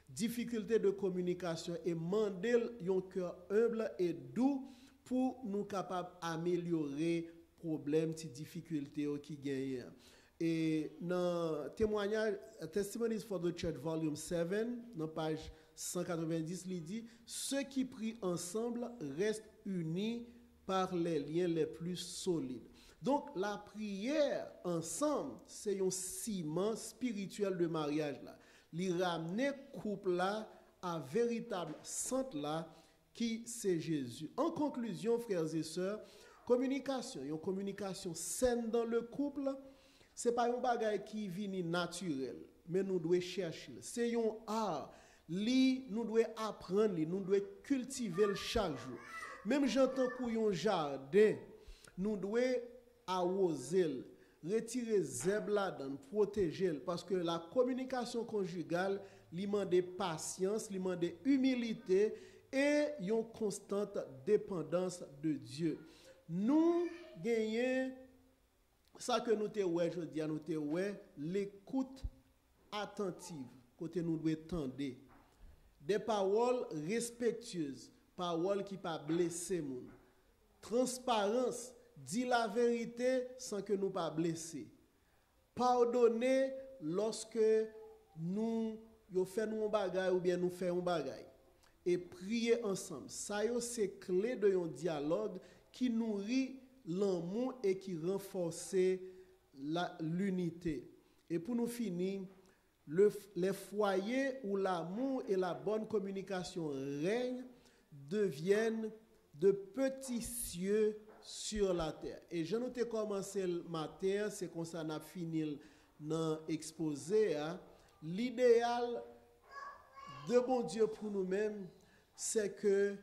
difficulté de communication et demander un cœur humble et doux pour nous capables d'améliorer problèmes, ces difficultés qui gagnent. Et dans témoignage Testimonies for the Church volume 7, dans page 190, il dit ceux qui prient ensemble restent unis par les liens les plus solides. Donc la prière ensemble, c'est un ciment spirituel de mariage là. Il ramène couple là à véritable centre là qui c'est Jésus. En conclusion, frères et sœurs, une communication saine dans le couple, c'est pas un bagage qui vient naturel, mais nous devons chercher. C'est un art. Nous devons apprendre, nous devons cultiver chaque jour. Même j'entends pour un jardin, nous devons arroser, retirer zèbre là-dedans, protéger, parce que la communication conjugale lui demande patience, lui demande humilité et une constante dépendance de Dieu. Nous gagnons ça que nous te ouais, je dis, nous te ouais, l'écoute attentive, côté nous devons tendre. Des paroles respectueuses, paroles qui pas blesser moun. Transparence, dit la vérité sans que nous pas blesser. Pardonner lorsque nous faisons un bagage ou bien nous faisons un bagage. Et prier ensemble. Ça c'est clé de un dialogue qui nourrit l'amour et qui renforce l'unité. Et pour nous finir, les foyers où l'amour et la bonne communication règnent deviennent de petits cieux sur la terre. Et je nous ai commencé le matin, c'est comme ça qu'on a fini dans l'exposé. L'idéal de bon Dieu pour nous-mêmes, c'est que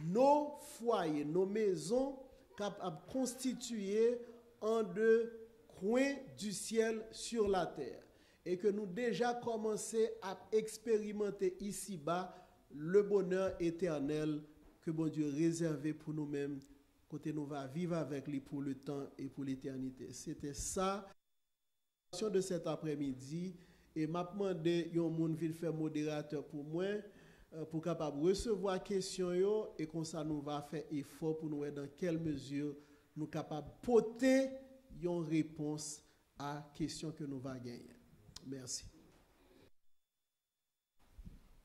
nos foyers, nos maisons, capables de constituer en deux coins du ciel sur la terre et que nous déjà commencé à expérimenter ici-bas le bonheur éternel que bon Dieu réservé pour nous-mêmes, côté nous va vivre avec lui pour le temps et pour l'éternité. C'était ça de cet après-midi et m'a demandé yon moun vinn faire modérateur pour moi pour capable recevoir question yo et comme ça nous va faire effort pour nous voir dans quelle mesure nous capable porter une réponse à question que nous va gagner. Merci.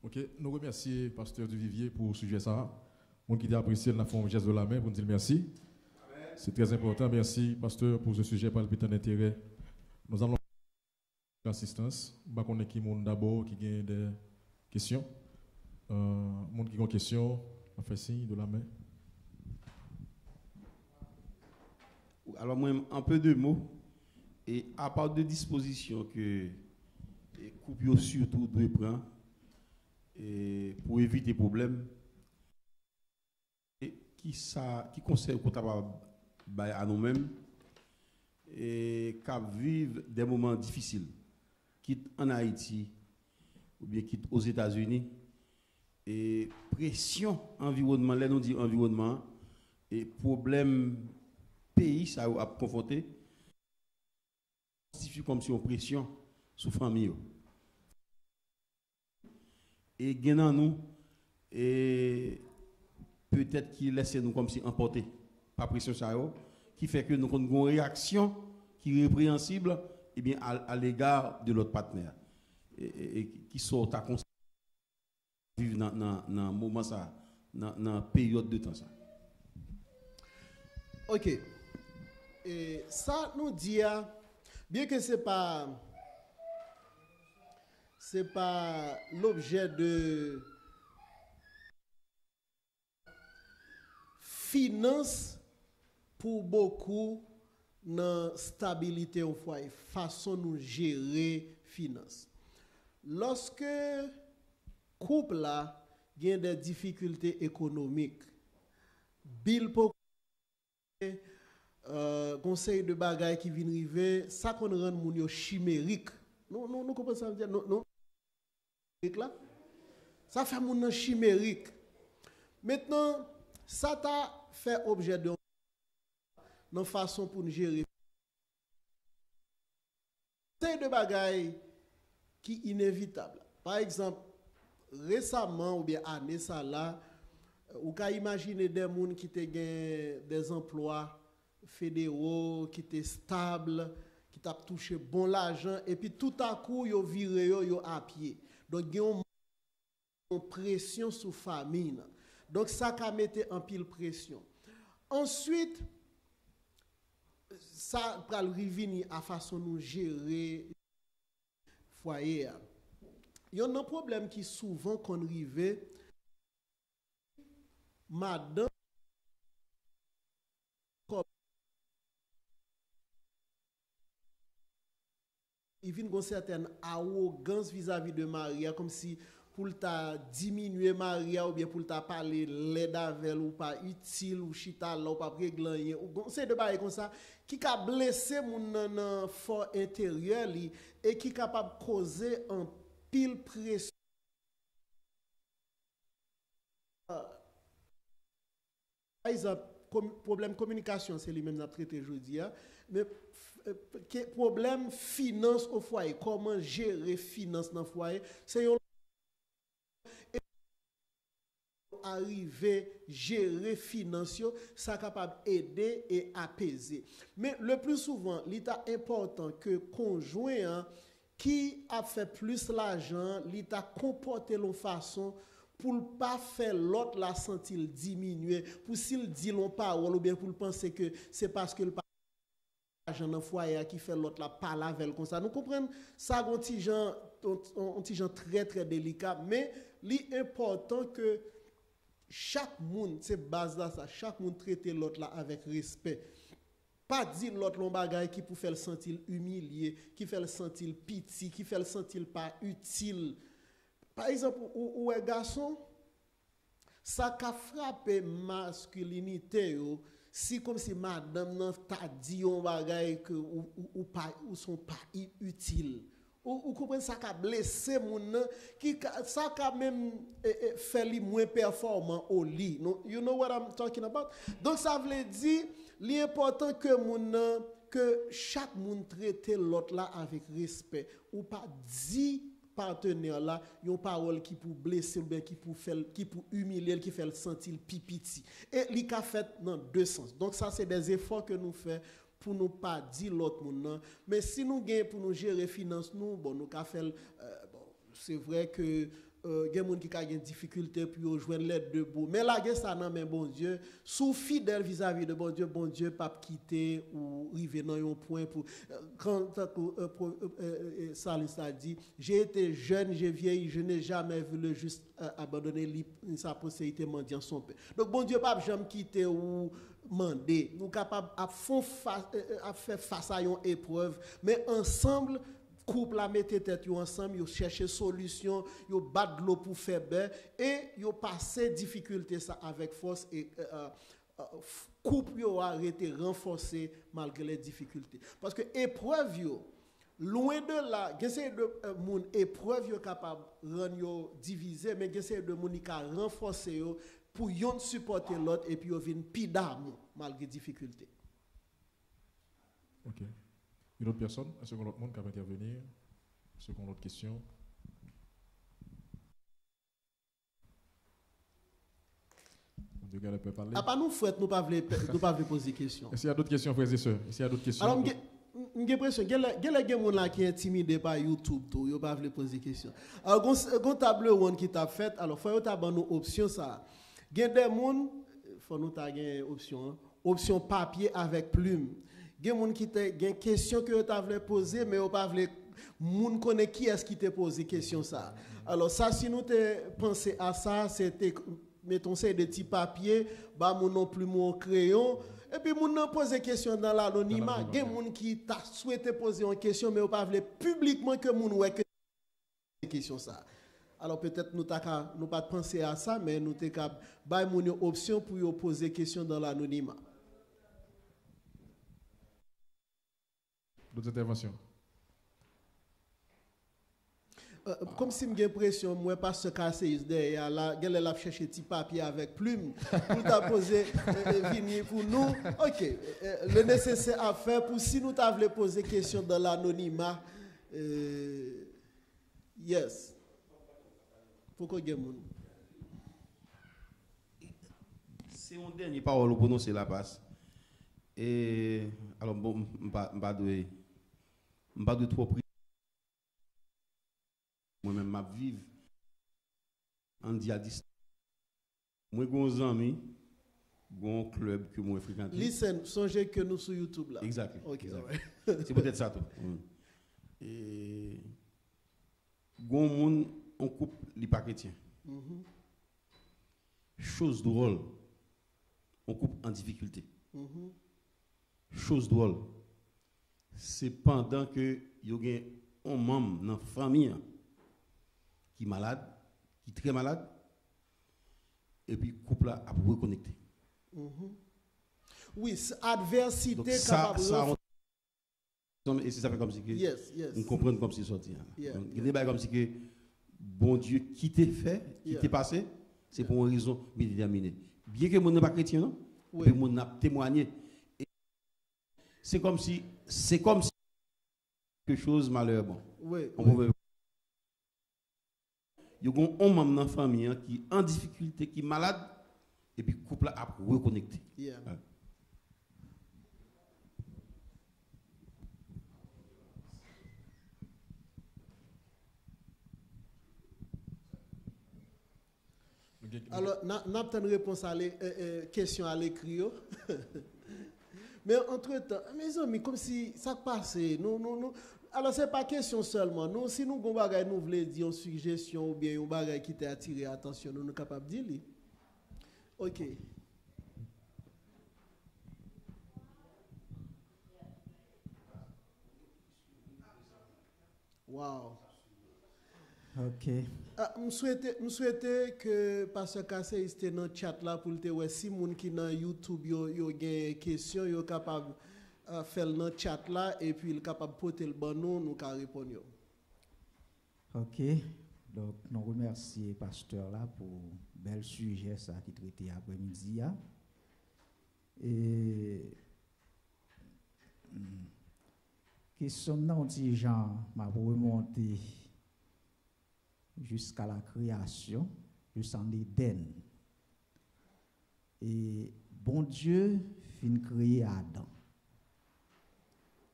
OK, nous remercions pasteur Duvivier pour le sujet ça. Mon qui t'a apprécié la forme geste de la main pour dire merci. C'est très important. Merci pasteur pour ce sujet palpitant d'intérêt. Nous allons l'assistance. Je connais qui monde d'abord qui a des questions. Monde qui a des questions, on fait signe de la main. Alors moi un peu de mots et à part de dispositions que les couples surtout doivent prendre et pour éviter problèmes et qui conseille qu'on à nous-mêmes et qu'à vivre des moments difficiles quitte en Haïti ou bien quitte aux États-Unis et pression environnement là nous dit environnement et problème pays ça a confronté constitue comme si on pression sous famille et gagnant nous et peut-être qu'il laisse nous comme si emporter par pression ça qui fait que nous avons une réaction qui est répréhensible et bien à l'égard de l'autre partenaire et qui sort à vivre dans moment ça dans période de temps ça. OK. Et ça nous dit bien que c'est pas l'objet de finance pour beaucoup dans stabilité au foyer, façon nous gérer finance. Lorsque couple là a des difficultés économiques, bill pour conseil de bagaille qui vient arriver, ça qu'on rend moun yo chimérique. Nous comprenons ça dire non là. Ça fait moun chimérique. Maintenant, ça t'a fait objet de dans façon pour nous gérer. C'est de bagaille qui est inévitable. Par exemple, récemment ou bien année ça là, ou ka imaginer des gens qui te des emplois fédéraux qui étaient stables, qui t'a touché bon l'argent et puis tout à coup yo viré yo à pied. Donc il y a une pression sous famille. Donc ça ka mette en pile pression. Ensuite ça pral revenir à façon nous gérer foyer. Il y a un problème qui souvent qu'on rive madame il vient une certaine arrogance vis-à-vis de Maria comme si pour ta diminuer Maria ou bien pour ta parler l'aide avec ou pas utile ou chita là ou pas régler ou c'est de bail comme ça qui a blessé mon fort intérieur et qui capable causer un pile pression par exemple problème communication c'est lui-même a traité aujourd'hui mais problème finance au foyer comment gérer finance dans le foyer c'est arriver gérer financier ça capable aider et apaiser mais le plus souvent l'état important que conjoint qui a fait plus l'argent l'état comporter de façon pour ne pas faire l'autre la sentir diminuer pour s'il dit l'on parole ou bien pour penser que c'est parce que le l'argent dans foyer qui fait l'autre la parle avec comme ça nous comprenons ça un petit gens très très délicat mais l'important que chaque monde c'est base là ça chaque monde traiter l'autre là avec respect pas dire l'autre l'on bagaille qui pour faire le sentir humilié qui fait le sentir petit qui fait le sentir pas utile par exemple ou un garçon ça qu'a frappé masculinité si comme si madame nan t'a dit un bagay que ou pas ou sont pas utiles. Ou comprenez ça qui a blessé moun nan, qui ça qui a même fait lui moins performant au lit. You know what I'm talking about? Donc ça veut dire l'important que moun nan, que chaque monde traite l'autre là avec respect ou pas dit partenaire là une parole qui pour blesser ou bien qui pour humilier qui fait le sentir pipiti et li ka fait dans deux sens. Donc ça c'est des efforts que nous faisons pour nous pas dire l'autre monde, mais si nous gagnons pour nous gérer finances nous bon nous ka faire bon c'est vrai que il y a des gens qui ont des difficultés pour joindre l'aide de bout. Mais là, ça non, mais bon Dieu, sous fidèle vis-à-vis de bon Dieu, pas quitter ou arriver dans un point pour. Quand Salis a dit, j'ai été jeune, j'ai vieilli, je n'ai jamais vu le juste abandonner sa postérité mendiant son père. Donc, bon Dieu, pas jamais quitter ou demander. Nous sommes capables de faire face à une épreuve, mais ensemble, couple la mette tête ensemble, yo chercher solution, yo battre l'eau pour faire bain et yo passer difficulté ça avec force et couple yo arrêté renforcer malgré les difficultés. Parce que épreuve yo loin de là, gese de moun épreuve yo capable rendre yo diviser mais gese de moun qui renforcer yo pour yon supporter l'autre et puis yo vinn pi d'amour malgré difficulté. OK. Une autre personne, un second autre monde qui va intervenir, seconde autre question. Ah, pas nous fouette, nous pas voulons poser des questions. Est-ce qu'il y a d'autres questions, frères et sœurs? Est-ce qu'il y a d'autres questions? Alors, j'ai l'impression qu'il y a des gens qui sont intimidés par YouTube, ils ne pas poser des questions. Alors, il y a table ronde qui t'a fait, alors, il faut que nous une option. Il y a des gens, il faut nous avoir une option, option papier avec plume. Il y a des gens qui ont des questions que tu voulais poser, mais tu pas voulu moun connaît qui est-ce qui t'a posé question ça. Alors ça si nous te pensé à ça, c'était mettons c'est des petits papiers, bah moun non plus mon crayon et puis moun nan poser question dans l'anonymat. Il y a des gens qui t'a souhaité poser une question mais tu pas voulu publiquement que moun ouais que question ça. Alors peut-être nous pas penser à ça mais nous t'ai ba moun une option pour yo poser question dans l'anonymat. D'autres interventions? Comme si j'ai l'impression, moi, pas ce cassé derrière là, elle a cherché petit papier avec plume pour t'a poser pour nous. OK, le nécessaire à faire pour si nous t'avons poser question dans l'anonymat. Yes. Pourquoi il y a moun? C'est mon dernier parole pour prononcer la passe. Et alors bon, m'pas de trop pris. Moi-même m'a vivre en dia distance. Moi gon amis, gon club que moi fréquente. Listen, songez que nous sur YouTube là. Exact. OK. C'est peut-être ça tout. Et gon moun on coupe li pas chrétien. Chose drôle. On coupe en difficulté. Chose drôle, c'est pendant que y a un membre dans la famille qui est malade, qui est très malade, et puis le couple a reconnecté. Oui, adversité donc, ça et ça fait comme si que on comprend comme si c'est sorti. Il est comme si que bon Dieu qui t'a fait, qui t'est passé, c'est pour une raison bien déterminée. Bien que mon n'est pas chrétien, non? Oui. Mon n'a témoigné. C'est comme si quelque chose malheur bon. Oui. Il y a un membre dans la famille qui est en difficulté, qui est malade, et puis le couple a reconnecté. Yeah. Ouais. Alors, n'a pas une réponse à la question à l'écrit. Mais entre-temps, mes amis, comme si ça passait, nous. Alors, ce n'est pas question seulement. Nous, si nous voulons dire une suggestion ou bien une bagage qui t'a attiré l'attention, nous sommes capables de dire. OK. Wow. OK. Je souhaitais que Pasteur Kassé était dans le chat là pour te voir si moun qui dans YouTube yo gen question yo capable faire dans le chat là et puis il capable porter le bon nous ka répondre yo. OK. Donc nous remercions pasteur là pour bel sujet ça qui traité après-midi là. Et question non dit Jean m'a remonté jusqu'à la création, jusqu'en Éden. Et bon Dieu fin créer Adam.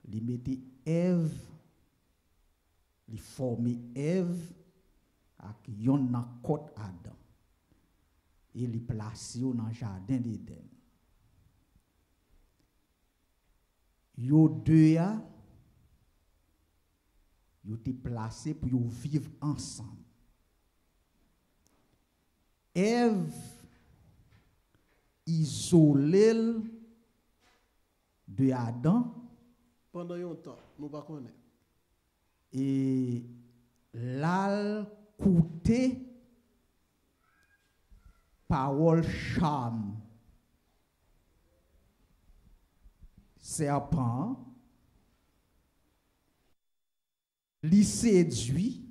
Il mettait Ève, il formait Ève avec yon nan côte Adam. Et il placé dans le jardin d'Éden. Yo deux ya, yo te placé pour yo vivre ensemble. Ève isolée de Adam Pendant un temps, nous pas connaître. et l'al coûté parole charme serpent li séduit,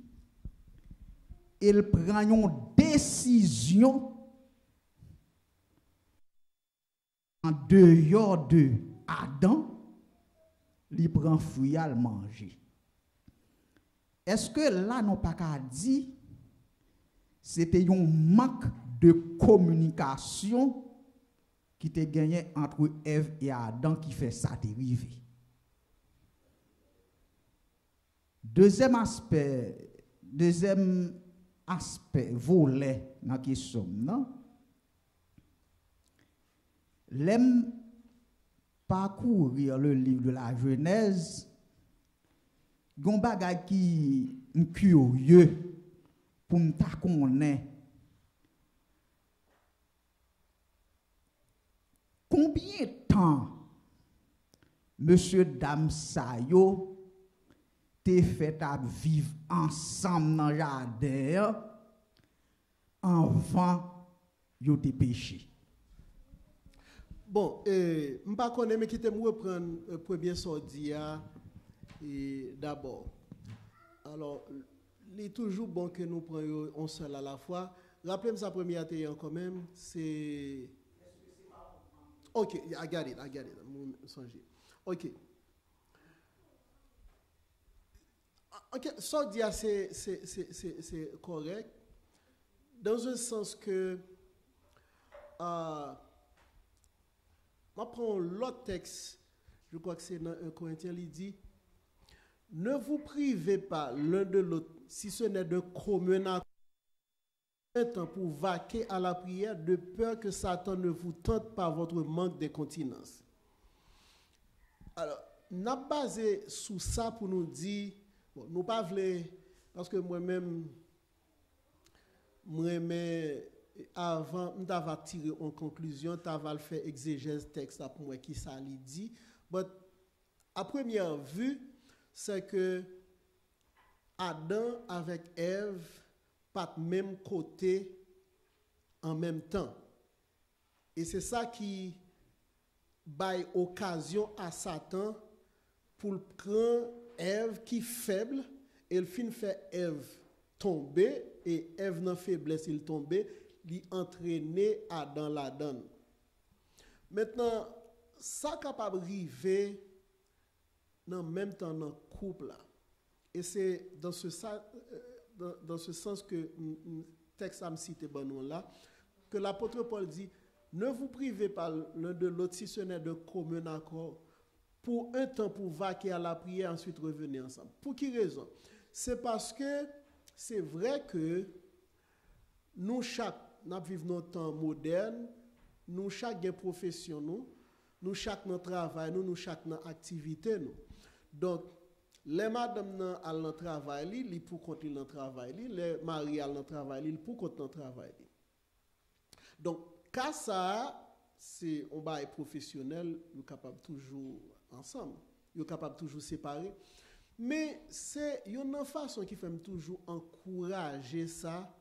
il prend une décision en dehors de Adam, il prend fruit à le manger. Est-ce que là, non pas qu'à dire, c'était un manque de communication qui était gagné entre Ève et Adam qui fait ça dériver? Deuxième aspect volet dans la question, non? L'aime parcourir le livre de la Genèse, gon bagay qui curieux pour m'ta connaître. Combien de temps monsieur dame Sayo te fait à vivre ensemble dans le jardin avant yo te péché? Bon, je ne sais pas mais qui te reprendre le premier sorti d'abord. Alors, il est toujours bon que nous prenions un seul à la fois. Rappelez-moi sa première théorie quand même, c'est... Ok, I got it. Ok. Ok, sorti c'est correct, dans un sens que... je prends l'autre texte, je crois que c'est dans 1 Corinthiens, il dit, ne vous privez pas l'un de l'autre, si ce n'est de commun accord, un temps pour vaquer à la prière, de peur que Satan ne vous tente par votre manque de continence. Alors, nous avons basé sur ça pour nous dire, bon, nous pas voulons, parce que moi-même, avant, je vais tirer en conclusion, je vais faire exégèse texte pour moi qui ça lui dit. Mais à première vue, c'est que Adam avec Ève pas de même côté en même temps. Et c'est ça qui baille occasion à Satan pour prendre Ève qui est faible et il finit fait Ève tomber et Ève dans faiblesse il tomber. Li entraîner Adam la donne. Maintenant, ça capable arriver dans même temps dans le couple là. Et c'est dans ce sens que le texte a cité bon là que l'apôtre Paul dit ne vous privez pas l'un de l'autre si ce n'est de commun accord pour un temps pour vaquer à la prière ensuite revenir ensemble. Pour qui raison? C'est parce que c'est vrai que nous vivons dans un temps moderne, nous chaque une profession, nous chaque notre travail, nous chaque notre activité. Donc, les madames à leur travail, ils pour compter leur travail, les maris à leur travail, ils pour compter leur travail. Donc, quand ça, c'est un bail professionnel, nous sommes capables toujours ensemble, nous sommes capables toujours séparer. Mais c'est une façon qui fait toujours encourager ça.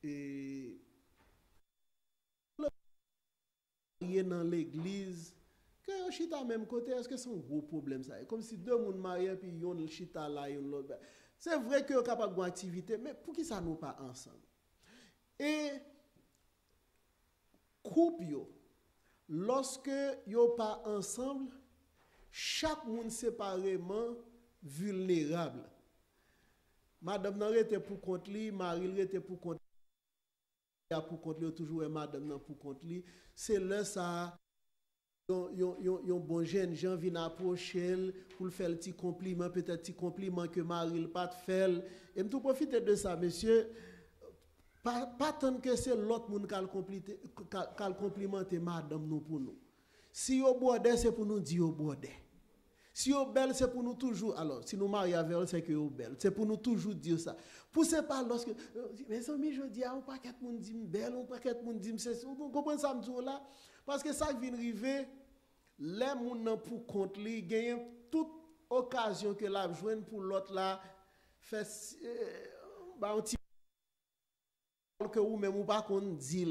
Et dans l'église, que yon chita même côté, est-ce que c'est un gros problème ça? Comme si deux moun mariés puis yon chita là, yon l'autre. C'est vrai que yon capable d'une activité, mais pour qui ça nous pas ensemble? Et couple yo, lorsque yo pas ensemble, chaque monde séparément vulnérable. Madame nan rete pour compte li, Marie rete pour compte pour compte li, toujours madame nan pour compte li. C'est là ça yon bon jeune gens vient approcher pour le faire le petit compliment, peut-être petit compliment que Marie pas te fait. Et me tout profiter de ça, monsieur. Pas tant que c'est l'autre monde qui a complimenté madame nous pour nous. Si yo bordé, c'est pour nous dire yo bordé. Si yo belle, c'est pour nous toujours. Alors, si nous marions avec elle, c'est que yo belle. C'est pour nous toujours dire ça. Poussez pas lorsque. Mes amis, je dis, on pas qu'être monde dit belle, on pas qu'être monde dit c'est. Vous comprenez ça, me là? Parce que ça vient arriver, les gens pour compte li, gagnent toute occasion que la joindre pour l'autre là, fait un petit que ou même ou pas qu'on dit.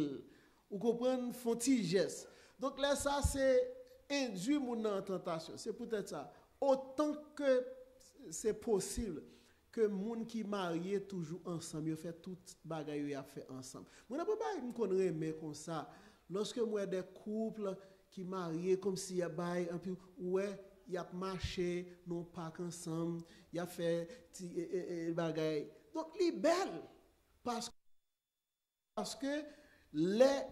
Vous comprenez, font petit geste. Donc là, ça c'est induit mon en tentation. C'est peut-être ça. Autant que c'est possible que moun qui marié toujours ensemble, ils fait toute bagaille a fait ensemble. Moi n'a pas me connaît mais comme ça. Lorsque moi des couples qui mariés comme si y a bail un peu ouais, y a marché non pas ensemble, y a fait bagaille. Donc li belle parce que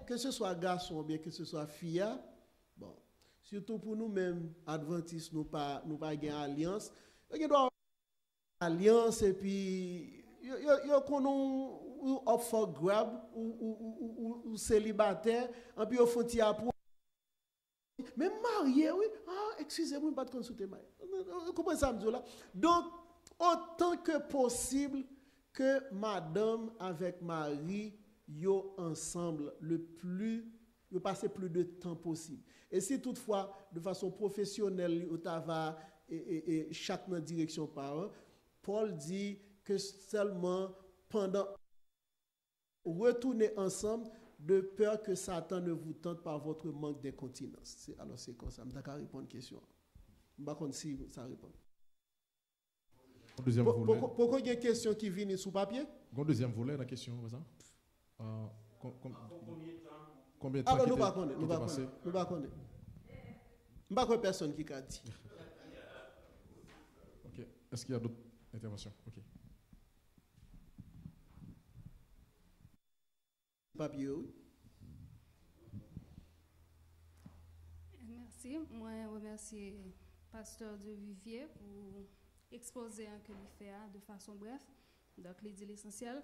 que ce soit garçon ou bien que ce soit fille, bon, surtout pour nous-mêmes, adventistes, nous pas gain alliance. Il doit alliance et puis yo konon up for grab ou célibataire et puis au font pour même marié oui excusez-moi pas de consulter marié. Vous comprenez ça là. Donc autant que possible que madame avec mari yo ensemble yo passer plus de temps possible. Et si toutefois de façon professionnelle ou va et chaque dans direction par an, Paul dit que seulement pendant retourner ensemble de peur que Satan ne vous tente par votre manque d'incontinence. Alors c'est comme ça, je vais répondre à une question. Je ne sais pas si ça répond. Pourquoi il y a une question qui vient sous papier? Un deuxième volet la question, ça? Combien de temps? Alors nous ne pas connaître. Je ne sais pas personne qui a dit. Ok. Est-ce qu'il y a d'autres interventions? Ok. Papier, oui. Merci. Moi, je remercie le pasteur de Vivier pour exposer un que il fait de façon bref. Donc, il dit l'essentiel.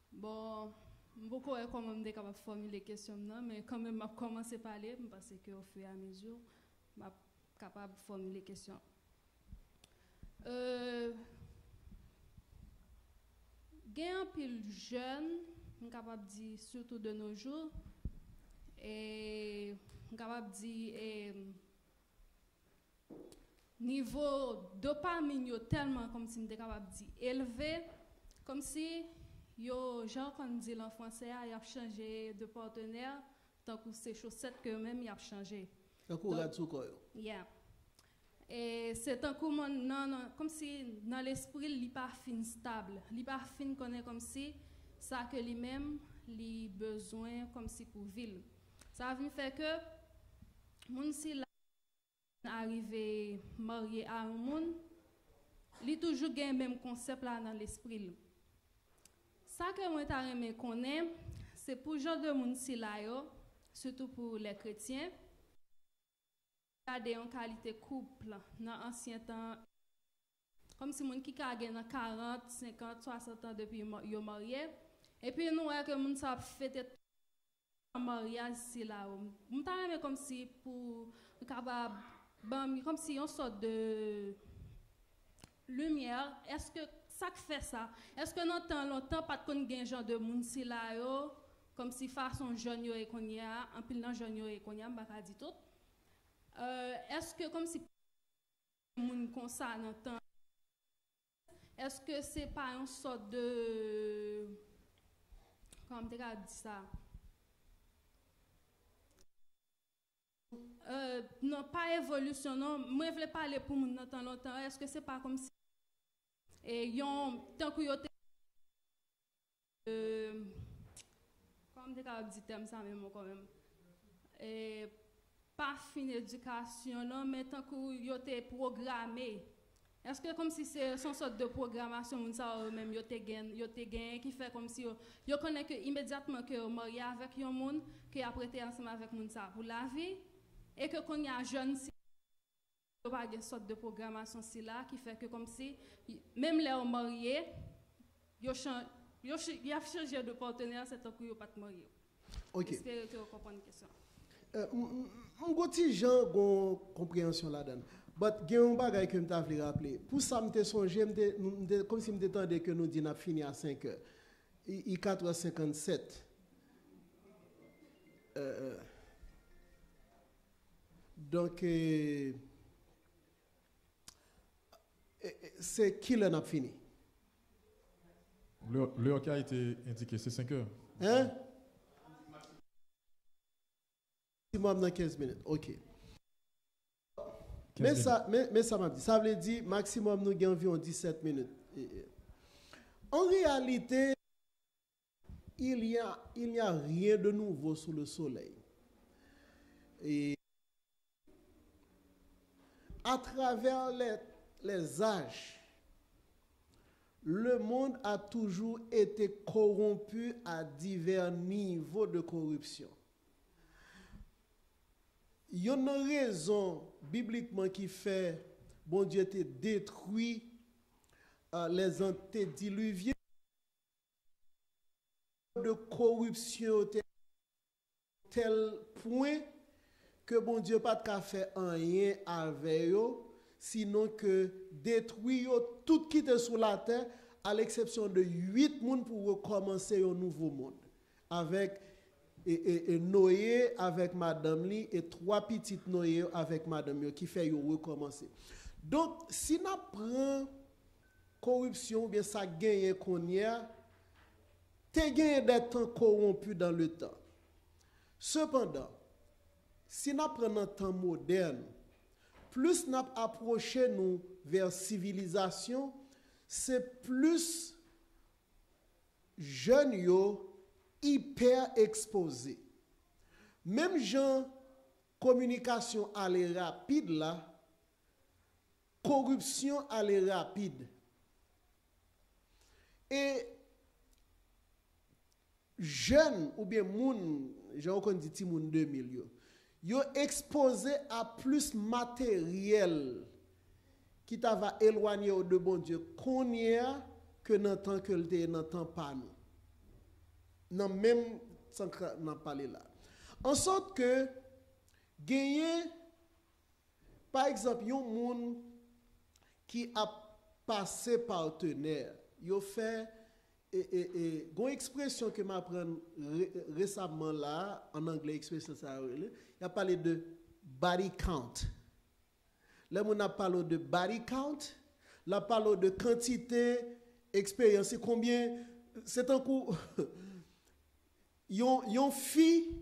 Bon, beaucoup est quand même capable de formuler les questions, mais quand même, je commence à parler parce qu'au fur et à mesure, je suis capable de formuler les questions. Il y a un pile jeune, je suis capable de dire, surtout de nos jours, et je suis capable de dire, niveau dopamine tellement, comme si je suis capable de dire, élevé, comme si, genre, quand on dit en français, il a changé de partenaire, tant que c'est chaussettes que même il a changé. Donc, yeah. Et c'est un coup, comme si dans l'esprit, il n'est pas fin stable. Il n'est pas fin connaît comme si ça que lui-même, il a besoin comme si pour vivre. Ça veut faire que, mon si là, arrivé marié à un monde, il a toujours le même concept là dans l'esprit. Ça que moi t'arrête connaît, c'est pour genre de monde si là yo, surtout pour les chrétiens. Garder en qualité couple dans ancien temps comme si monde qui a dans 40, 50, 60 ans depuis yo marié et puis nous que monde ça fêter mariage si là. Moi t'arrête comme si pour capable comme si on sorte de lumière. Est-ce que ça fait ça? Est-ce que dans temps longtemps pas de gain genre de monde si là yo comme si façon jeune yo et qu'on y a en pile dans jeune yo et qu'on y a pas dit tout. Est-ce que comme si monde comme ça dans temps est-ce que c'est pas une sorte de, comment on dit ça? Non, pas évolution, non. Moi, je voulais parler pour mon temps longtemps. Est-ce que c'est pas comme si, et yon, tant que yon comme des cas dit thème ça même quand même. Et pas fin éducation, non, mais tant que yon te programmé. Est-ce que comme si c'est son sorte de programmation, moun sa même yon te gain qui fait comme si yon connaît que immédiatement que yon marié avec yon moun, que yon prêté ensemble avec moun sa pour la vie. Et que quand il y a un jeune, il y a une sorte de programmation là qui fait que comme si, même les mariés, ils ont changé de partenaire, c'est tant qu'ils n'ont pas de marié. Ok. Est-ce que tu comprends la question? Mon petit Jean, une compréhension là-dedans. Mais il y a un bagage que je voulais rappeler. Pour ça, je me songé, comme si je m'attendais que nous disons fini à 5 heures. Il est 4h57. Donc, c'est qui l'en a fini? L'heure qui a été indiquée, c'est 5 heures. Hein? Maximum dans 15 minutes. OK. Mais ça m'a dit. Ça veut dire maximum nous avons environ 17 minutes. En réalité, il n'y a rien de nouveau sous le soleil. Et à travers les âges, le monde a toujours été corrompu à divers niveaux de corruption. Il y a une raison bibliquement qui fait bon Dieu te détruit les antédiluviens de corruption tel point que bon Dieu pas de fait rien avec eux, sinon que détruire tout qui était sur la terre, à l'exception de 8 mondes pour recommencer un nouveau monde. Avec Noé, avec Madame Li, et 3 petites Noé avec Madame Yo, qui fait recommencer. Donc, si nous prenons corruption, bien ça gagne qu'on y a, t'es gagné des temps corrompus dans le temps. Cependant, si nous prenons un temps moderne, plus nous approchons nous vers civilisation, c'est plus jeunes yo hyper exposés. Même gens communication aller rapide là, corruption aller rapide. Et jeunes ou bien moun, j'ai encore dit moun 2000 yo exposé à plus matériel qui t'a va éloigner de bon Dieu qu'on y a que dans le temps que le n'entend pas nous. Non, même sans n'en parler là. En sorte que gagner par exemple un monde qui a passé partenaire, yo fait une expression que m'apprend récemment là en anglais expression ça il a parlé de body count. Là on a parlé de body count, là parlé de quantité expérience combien c'est un coup yon fille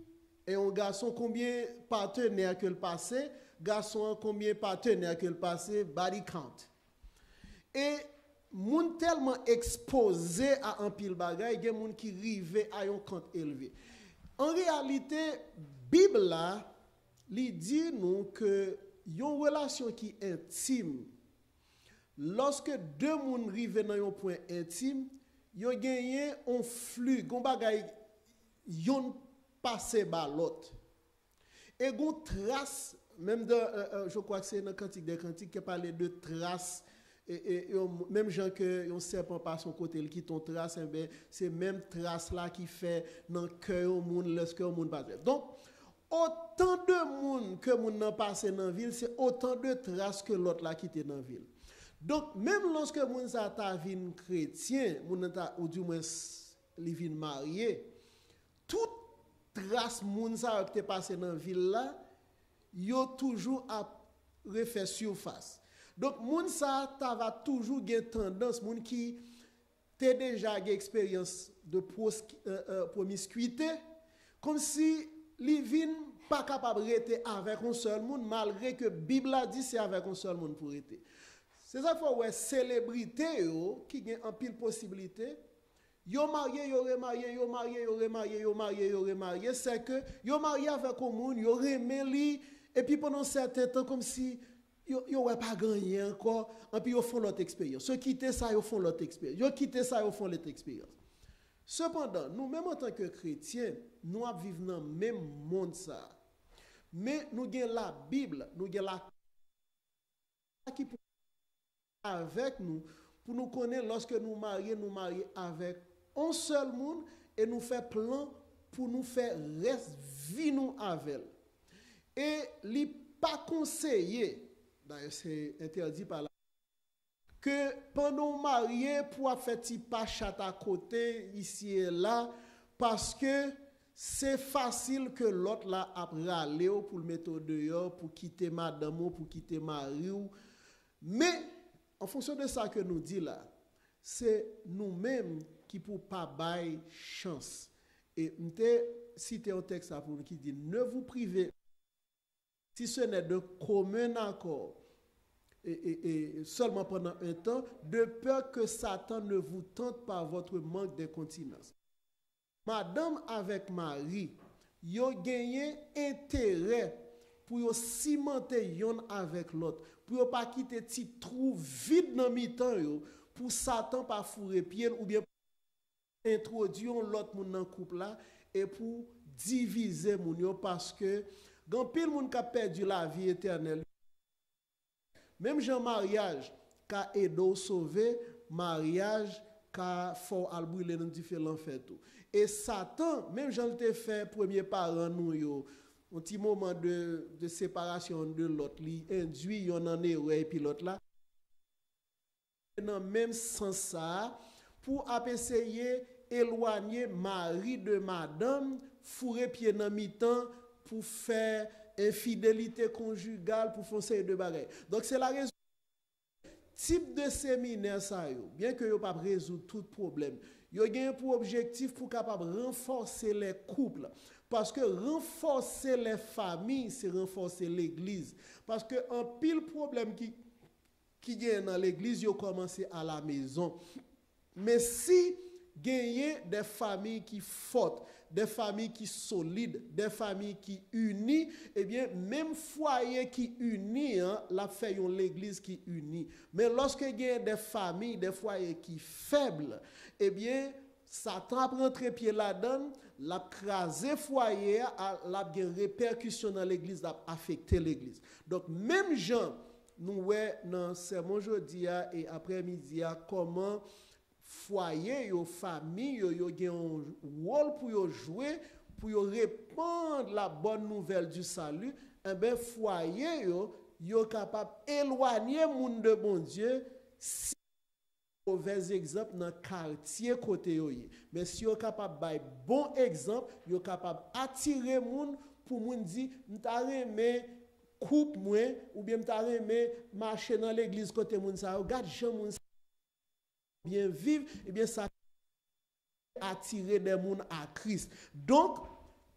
et un garçon combien partenaires que le passé, garçon combien partenaires que le passé, body count. Et moun tellement exposé à un pile bagay, gen moun qui rive à un compte élevé. En réalité, Bible là, li dit nous que yon relation qui intime, lorsque deux moun rive dans un point intime, yon gagné un flux, gon bagay yon passe ba l'autre. Et gon trace, même de, je crois que c'est dans le Cantique des Cantiques qui parle de traces. Et même gens que un serpent par son côté qui ton trace, c'est même trace là qui fait dans le cœur au monde lorsque le monde passe. Donc autant de monde que monde n'a passé dans la ville, c'est autant de traces que l'autre là qui était dans la ville. Donc même lorsque monde ça ta vie chrétien, monde ou du moins les vie marié, toute trace monde ça qui est passé dans la ville là, yo toujours à refaire surface. Donc, moun ça, ta va toujours gen tendance, moun qui t'es déjà gen expérience de promiscuité, comme si li vin pas capable de rester avec un seul monde, malgré que la Bible a dit c'est avec un seul monde pour rester. C'est ça qu'il faut ouais, célébrité qui ont en pile possibilité. Yo marié, yo remarié, yo marié, yo remarié, yo marié, yo remarié, c'est que yo marié avec un monde, yo remé li, et puis pendant un certain temps, comme si yo ouais pas gagné encore, et puis yo font l'autre expérience. Ceux qui quittent ça, yo font l'autre expérience. Yo quittent ça, yo font l'autre expérience. Cependant, nous, même en tant que chrétiens, nous vivons dans le même monde ça. Mais nous avons la Bible, nous avons la qui pour avec nous, pour nous connaître lorsque nous marions avec un seul monde et nous fait plan pour nous faire reste vie nous avec. Et li pas conseillé, d'ailleurs c'est interdit par la que pendant marié pour faire petit pas chat à côté ici et là parce que c'est facile que l'autre là a râlé pour le mettre dehors pour quitter madame ou pour quitter mari ou mais en fonction de ça que nous dit là c'est nous-mêmes qui pour pas bailler chance et m'te cité un texte pour nous qui dit ne vous privez si ce n'est de commun accord et seulement pendant un temps, de peur que Satan ne vous tente par votre manque de continence. Madame avec Marie, yo gagné intérêt pour yo cimenter yon avec l'autre, pour yo pas quitter petit trou vide dans mi-temps yo, pour Satan pas fourrer pied ou bien introduire l'autre moun dans couple là et pour diviser moun yo parce que grand pile moun qui a perdu la vie éternelle. Même Jean mariage qu'a aidé sauver, mariage qu'a fait albouler dans différents faits tout. Et Satan, même Jean le fait premier parent nous yo, un petit moment de séparation de l'autre, li induit yon en erreur et puis l'autre là dans même sens ça pour essayer éloigner Marie de madame, fourrer pied dans mi-temps pour faire infidélité conjugale pour foncer de bagaille. Donc c'est la raison type de séminaire ça yo, bien que yo pas résoudre tout problème. Yo gagne pour objectif pour capable renforcer les couples parce que renforcer les familles c'est renforcer l'église parce que un pile problème qui gagne dans l'église yo commencé à la maison. Mais si gagner des familles qui fortes, des familles qui solides, des familles qui unies, eh bien, même foyer qui unit, hein, la fait l'église qui unit. Mais lorsque il y a des familles, des foyers qui faibles, eh bien, Satan prend pied là-dedans, l'a crasé foyer, l'a une répercussion dans l'église, l'a affecté l'église. Donc, même gens, nous voyons dans ce sermon jeudi et après-midi, comment foyer, yo famille, yo gen un rôle pour yo jouer, pour yo répandre la bonne nouvelle du salut, et ben foyer yo capable éloigner monde de bon Dieu si mauvais exemple dans quartier côté yo. Mais si yo capable bay bon exemple, yo capable attirer monde pour monde dit m'ta remé coupe moi ou bien m'ta remé marcher dans l'église côté monde ça, regarde Jean monde bien vivre, et bien ça attirer des gens à Christ. Donc,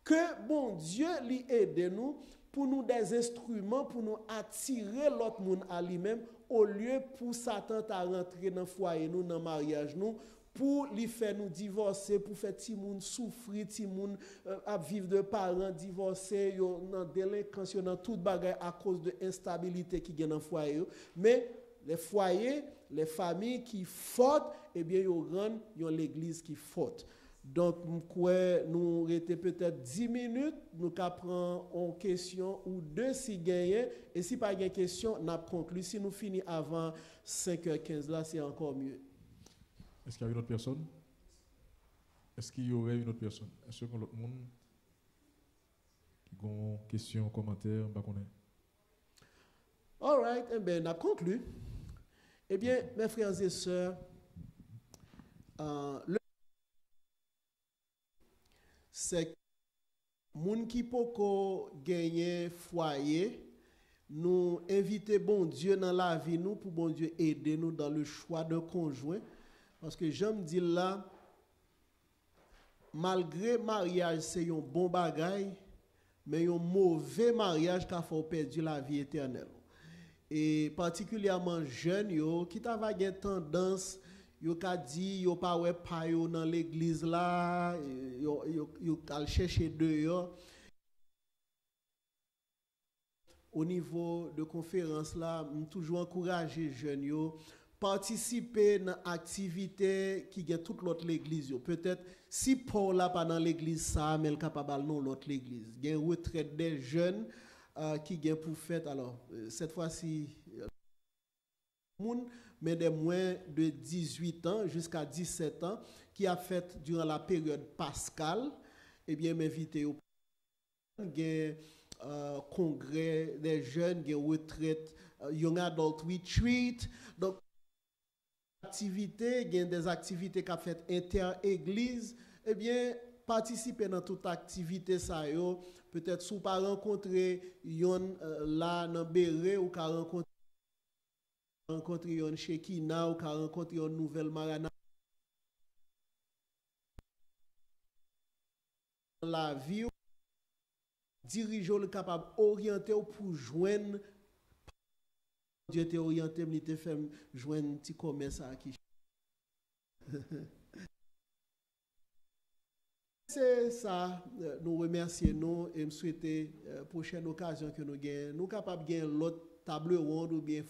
que bon Dieu lui aide nous pour nous des instruments pour nous attirer l'autre monde à lui-même au lieu pour Satan à rentrer dans le foyer nous, dans le mariage nous, pour lui faire nous divorcer, pour faire ti moun souffrir, ti moun à vivre de parents divorcés, dans délinquance, dans toute bagaille à cause de l'instabilité qui est dans le foyer. Mais les foyers, les familles qui fortes, eh bien, ils rendent l'église qui forte. Donc, nous étions peut-être 10 minutes, nous prenons une question ou deux si gagnent. Et si pas de question, nous conclu. Si nous finissons avant 5h15, là, c'est encore mieux. Est-ce qu'il y a une autre personne? Est-ce qu'il y aurait une autre personne? Est-ce que l'autre monde qui a une question, un commentaire, all right, eh bien, nous conclu. Eh bien, mes frères et sœurs, c'est moun qui poko gagner foyer, nous inviter bon Dieu dans la vie nous pour bon Dieu aider nous dans le choix de conjoint parce que j'aime dire là malgré mariage c'est un bon bagage mais un mauvais mariage qui a fait perdre la vie éternelle et particulièrement jeunes yo qui t'a une tendance yo ka dit yo pas ouais pa yo dans l'église là yo ka chercher dehors au niveau de conférence là toujours encourager jeunes yo participer dans activité qui gagne toute l'autre l'église peut-être si Paul là pas dans l'église ça mais capable dans l'autre l'église gagne retraite des jeunes qui gagne pour faire alors cette fois-ci mais des moins de 18 ans jusqu'à 17 ans qui a fait durant la période pascale eh bien m'inviter au congrès des jeunes gagne retraite young adult retreat donc activités, il y a des activités qu'a fait inter-église, eh bien, participer dans toute activité, ça yo, peut-être si vous pas rencontrer yon là dans Béré ou qu'a rencontrer yon chez Kina ou qu'a rencontrer yon Nouvelle Marana. La vie, dirigeant le capable orienter pour joindre Dieu t'est orienté, il t'a fait joindre un petit commerce à qui. C'est ça, nous remercions nous et nous souhaitons prochaine occasion que nous gagnons. Nous sommes capables de gagner l'autre table ronde ou bien.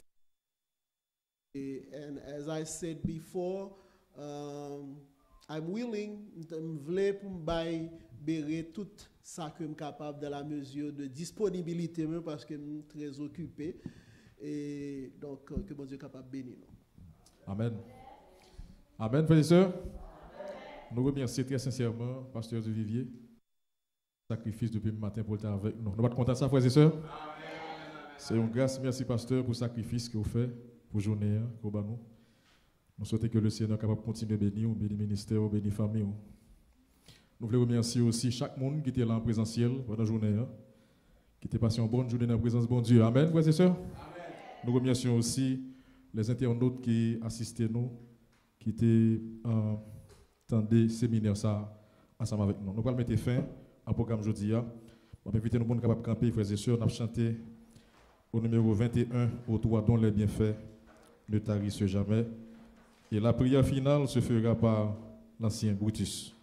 And as I said before, I'm willing, je veux pour me bérer tout ça que je suis capable dans la mesure de disponibilité, même parce que je suis très occupé. Et donc, que bon Dieu est capable de bénir nous. Amen. Amen, frères et sœurs. Nous remercions très sincèrement Pasteur de Vivier. Sacrifice depuis le matin pour être avec nous. Nous sommes contents de ça, frères et sœurs. C'est une grâce. Merci, Pasteur, pour le sacrifice que vous faites pour la journée. Nous souhaitons que le Seigneur soit capable de continuer à bénir, bénir le ministère, bénir la famille. Nous voulons remercier aussi chaque monde qui était là en présentiel pendant la journée. Qui était passé une bonne journée dans la présence de bon Dieu. Amen, frères et sœurs. Nous remercions aussi les internautes qui assistaient nous, qui étaient dans des séminaires ensemble avec nous. Nous allons mettre fin au programme aujourd'hui. On va inviter nous pour capables de camper, frères et sœurs. Nous allons chanter au numéro 21, au toi dont les bienfaits ne tarissent jamais. Et la prière finale se fera par l'ancien Brutus.